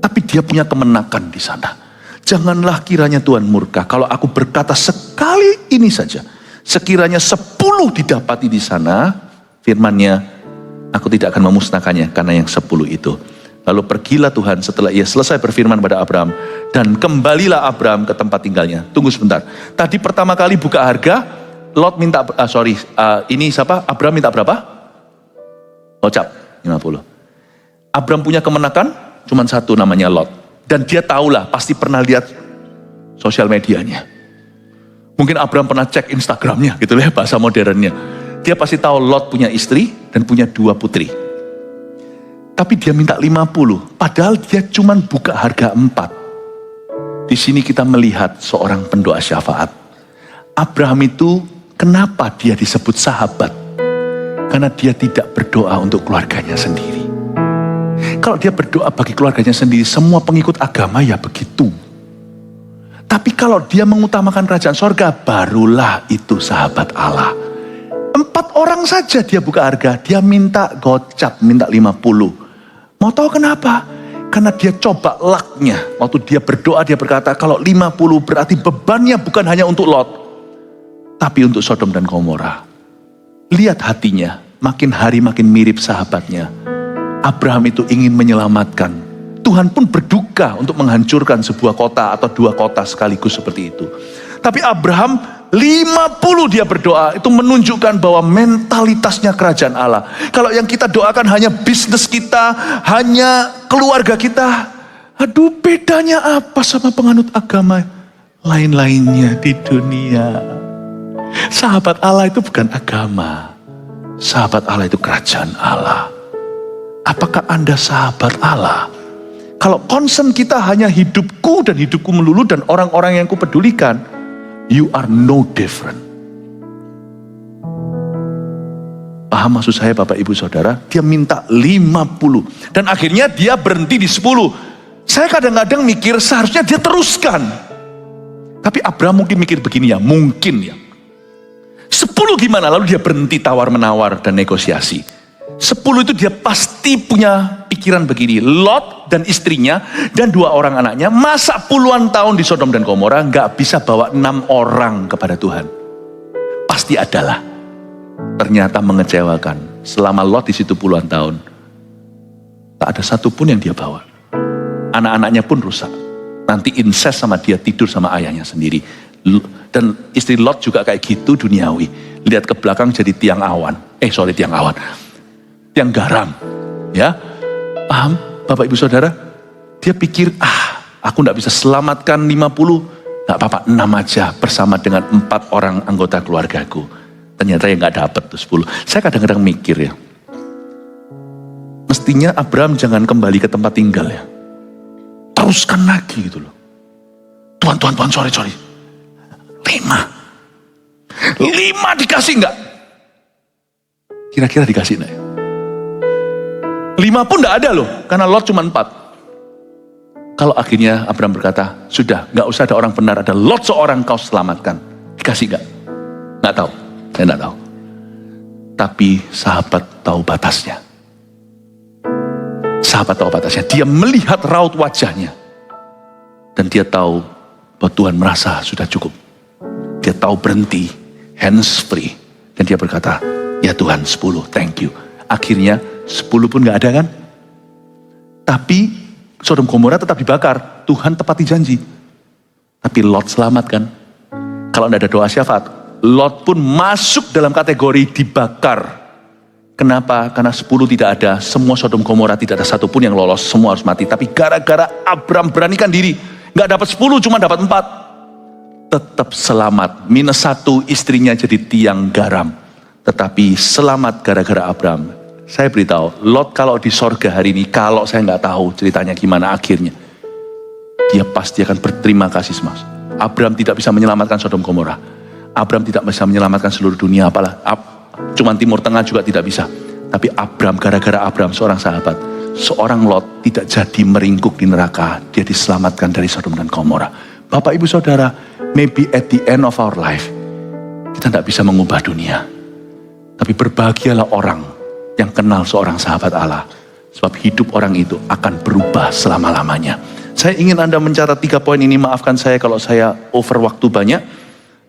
Tapi dia punya kemenakan di sana. Janganlah kiranya Tuhan murka kalau aku berkata sekali ini saja. Sekiranya 10 didapati di sana, firman-Nya, aku tidak akan memusnahkannya karena yang 10 itu. Lalu pergilah Tuhan setelah ia selesai berfirman pada Abraham. Dan kembalilah Abraham ke tempat tinggalnya. Tunggu sebentar. Tadi pertama kali buka harga, Lot minta, ini siapa? Abraham minta berapa? Gocap, 50. Abraham punya kemenakan, cuma satu namanya Lot. Dan dia tahulah, pasti pernah lihat sosial medianya. Mungkin Abraham pernah cek Instagramnya, gitu ya bahasa modernnya. Dia pasti tahu Lot punya istri dan punya 2 putri. Tapi dia minta 50, padahal dia cuma buka harga 4. Di sini kita melihat seorang pendoa syafaat. Abraham itu kenapa dia disebut sahabat? Karena dia tidak berdoa untuk keluarganya sendiri. Kalau dia berdoa bagi keluarganya sendiri, semua pengikut agama ya begitu. Tapi kalau dia mengutamakan kerajaan sorga, barulah itu sahabat Allah. 4 orang saja dia buka harga, dia minta gocap, minta 50. Mau tahu kenapa? Karena dia coba lucknya. Waktu dia berdoa dia berkata kalau 50 berarti bebannya bukan hanya untuk Lot. Tapi untuk Sodom dan Gomora. Lihat hatinya. Makin hari makin mirip sahabatnya. Abraham itu ingin menyelamatkan. Tuhan pun berduka untuk menghancurkan sebuah kota atau 2 kota sekaligus seperti itu. Tapi Abraham 50 dia berdoa, itu menunjukkan bahwa mentalitasnya kerajaan Allah. Kalau yang kita doakan hanya bisnis kita, hanya keluarga kita, aduh bedanya apa sama penganut agama lain-lainnya di dunia. Sahabat Allah itu bukan agama, sahabat Allah itu kerajaan Allah. Apakah Anda sahabat Allah? Kalau concern kita hanya hidupku dan hidupku melulu dan orang-orang yang kupedulikan, You are no different. Paham maksud saya Bapak Ibu Saudara? Dia minta 50. Dan akhirnya dia berhenti di 10. Saya kadang-kadang mikir seharusnya dia teruskan. Tapi Abraham mungkin mikir begini ya, mungkin ya. 10 gimana? Lalu dia berhenti tawar-menawar dan negosiasi. 10 itu dia pasti punya pikiran begini. Lot dan istrinya dan 2 orang anaknya masa puluhan tahun di Sodom dan Gomora gak bisa bawa 6 orang kepada Tuhan. Pasti adalah. Ternyata mengecewakan. Selama Lot di situ puluhan tahun, tak ada satupun yang dia bawa. Anak-anaknya pun rusak. Nanti incest sama dia, tidur sama ayahnya sendiri. Dan istri Lot juga kayak gitu duniawi. Lihat ke belakang jadi tiang awan. Tiang garam. Ya, paham Bapak Ibu Saudara? Dia pikir, aku gak bisa selamatkan 50. Gak apa-apa, 6 aja bersama dengan 4 orang anggota keluargaku. Ternyata yang gak dapet tuh 10. Saya kadang-kadang mikir ya, mestinya Abraham jangan kembali ke tempat tinggal ya. Teruskan lagi gitu loh. Tuhan, sorry. 5 dikasih enggak? Kira-kira dikasih enggak ya? 5 pun enggak ada loh, karena Lot cuma 4. Kalau akhirnya Abraham berkata, sudah enggak usah ada orang benar, ada Lot seorang kau selamatkan. Dikasih enggak? Enggak tahu, saya enggak tahu. Tapi sahabat tahu batasnya. Sahabat tahu batasnya, dia melihat raut wajahnya. Dan dia tahu bahwa Tuhan merasa sudah cukup. Dia tahu berhenti, hands free. Dan dia berkata, ya Tuhan 10, thank you. Akhirnya 10 pun gak ada kan? Tapi Sodom Gomora tetap dibakar. Tuhan tepati janji. Tapi Lot selamat kan? Kalau tidak ada doa syafaat, Lot pun masuk dalam kategori dibakar. Kenapa? Karena 10 tidak ada. Semua Sodom Gomora tidak ada satupun yang lolos. Semua harus mati. Tapi gara-gara Abraham beranikan diri, gak dapat 10, cuma dapat 4. Tetap selamat. -1 istrinya jadi tiang garam. Tetapi selamat gara-gara Abraham. Saya beritahu, Lot kalau di sorga hari ini, kalau saya nggak tahu ceritanya gimana akhirnya, dia pasti akan berterima kasih sama Abraham. Tidak bisa menyelamatkan Sodom Gomora. Abraham tidak bisa menyelamatkan seluruh dunia, apalah. Cuman Timur Tengah juga tidak bisa. Tapi Abraham, gara-gara Abraham seorang sahabat, seorang Lot tidak jadi meringkuk di neraka. Dia diselamatkan dari Sodom dan Gomora. Bapak Ibu Saudara, maybe at the end of our life, kita tidak bisa mengubah dunia. Tapi berbahagialah orang yang kenal seorang sahabat Allah. Sebab hidup orang itu akan berubah selama-lamanya. Saya ingin Anda mencatat 3 poin ini. Maafkan saya kalau saya over waktu banyak.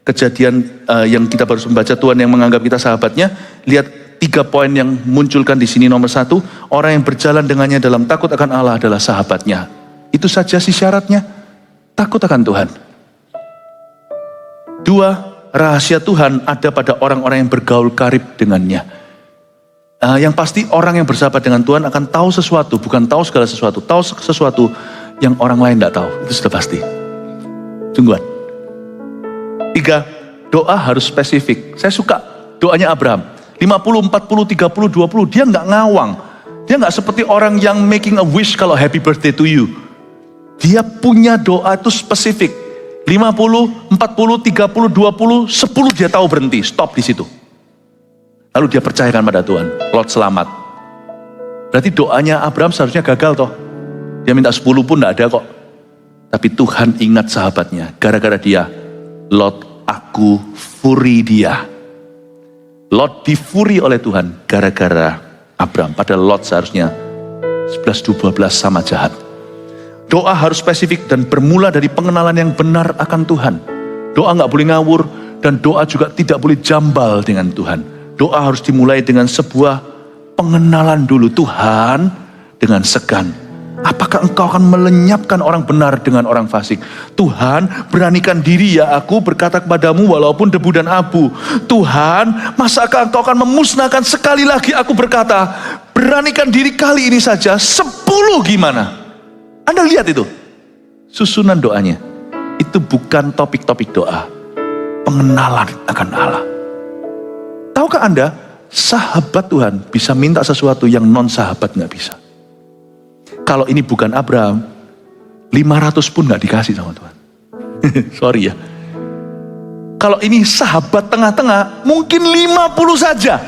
Kejadian yang kita baru membaca, Tuhan yang menganggap kita sahabatnya. Lihat 3 poin yang munculkan di sini. Nomor 1, orang yang berjalan dengannya dalam takut akan Allah adalah sahabatnya. Itu saja sih syaratnya. Takut akan Tuhan. 2, rahasia Tuhan ada pada orang-orang yang bergaul karib dengannya. Yang pasti orang yang bersahabat dengan Tuhan akan tahu sesuatu, bukan tahu segala sesuatu, tahu sesuatu yang orang lain tidak tahu. Itu sudah pasti. Tungguan. 3, doa harus spesifik. Saya suka doanya Abraham. 50, 40, 30, 20, dia nggak ngawang. Dia nggak seperti orang yang making a wish kalau happy birthday to you. Dia punya doa itu spesifik. 50, 40, 30, 20, 10 dia tahu berhenti, stop di situ. Lalu dia percayakan pada Tuhan, Lot selamat. Berarti doanya Abraham seharusnya gagal toh. Dia minta 10 pun tidak ada kok. Tapi Tuhan ingat sahabatnya. Gara-gara dia, Lot aku furi dia. Lot difuri oleh Tuhan gara-gara Abraham. Padahal Lot seharusnya 11-12 sama jahat. Doa harus spesifik dan bermula dari pengenalan yang benar akan Tuhan. Doa nggak boleh ngawur dan doa juga tidak boleh jambal dengan Tuhan. Doa harus dimulai dengan sebuah pengenalan dulu. Tuhan, dengan segan, apakah engkau akan melenyapkan orang benar dengan orang fasik? Tuhan, beranikan diri ya aku berkata kepadamu walaupun debu dan abu. Tuhan, masakah engkau akan memusnahkan sekali lagi aku berkata, beranikan diri kali ini saja, 10 gimana? Anda lihat itu, susunan doanya. Itu bukan topik-topik doa, pengenalan akan Allah. Tahukah Anda, sahabat Tuhan bisa minta sesuatu yang non-sahabat gak bisa. Kalau ini bukan Abraham, 500 pun gak dikasih sama Tuhan. Sorry ya. Kalau ini sahabat tengah-tengah, mungkin 50 saja.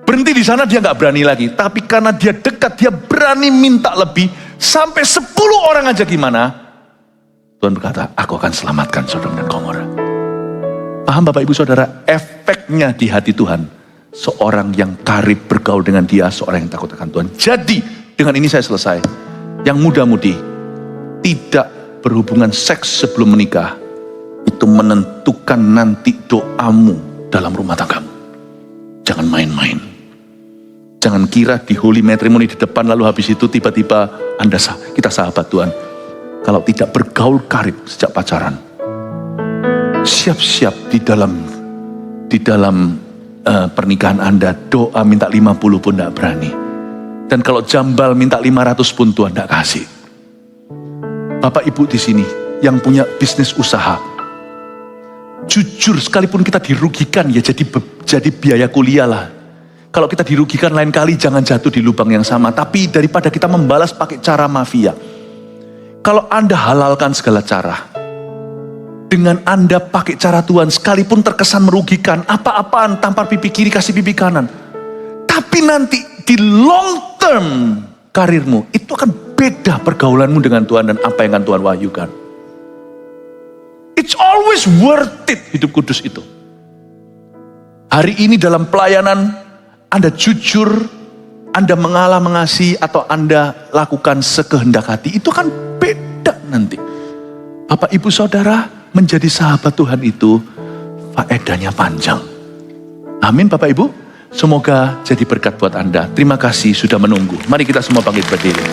Berhenti di sana dia nggak berani lagi. Tapi karena dia dekat, dia berani minta lebih. Sampai 10 orang aja gimana? Tuhan berkata, aku akan selamatkan Sodom dan Gomora. Paham Bapak Ibu Saudara, efeknya di hati Tuhan. Seorang yang karib bergaul dengan dia, seorang yang takut akan Tuhan. Jadi, dengan ini saya selesai. Yang muda-mudi, tidak berhubungan seks sebelum menikah. Itu menentukan nanti doamu dalam rumah tanggamu. Jangan main-main. Jangan kira di holy matrimony di depan lalu habis itu tiba-tiba kita sahabat Tuhan. Kalau tidak bergaul karib sejak pacaran, siap-siap di dalam pernikahan Anda doa minta 50 pun tidak berani. Dan kalau jambal minta 500 pun Tuhan tidak kasih. Bapak Ibu di sini yang punya bisnis usaha, jujur sekalipun kita dirugikan ya jadi biaya kuliah lah. Kalau kita dirugikan lain kali jangan jatuh di lubang yang sama. Tapi daripada kita membalas pakai cara mafia. Kalau Anda halalkan segala cara. Dengan Anda pakai cara Tuhan sekalipun terkesan merugikan. Apa-apaan tampar pipi kiri kasih pipi kanan. Tapi nanti di long term karirmu. Itu akan beda pergaulanmu dengan Tuhan dan apa yang akan Tuhan wahyukan. It's always worth it hidup kudus itu. Hari ini dalam pelayanan Anda jujur, Anda mengalah mengasihi atau Anda lakukan sekehendak hati, itu kan beda nanti. Bapak Ibu Saudara, menjadi sahabat Tuhan itu faedahnya panjang. Amin Bapak Ibu. Semoga jadi berkat buat Anda. Terima kasih sudah menunggu. Mari kita semua bangkit berdiri.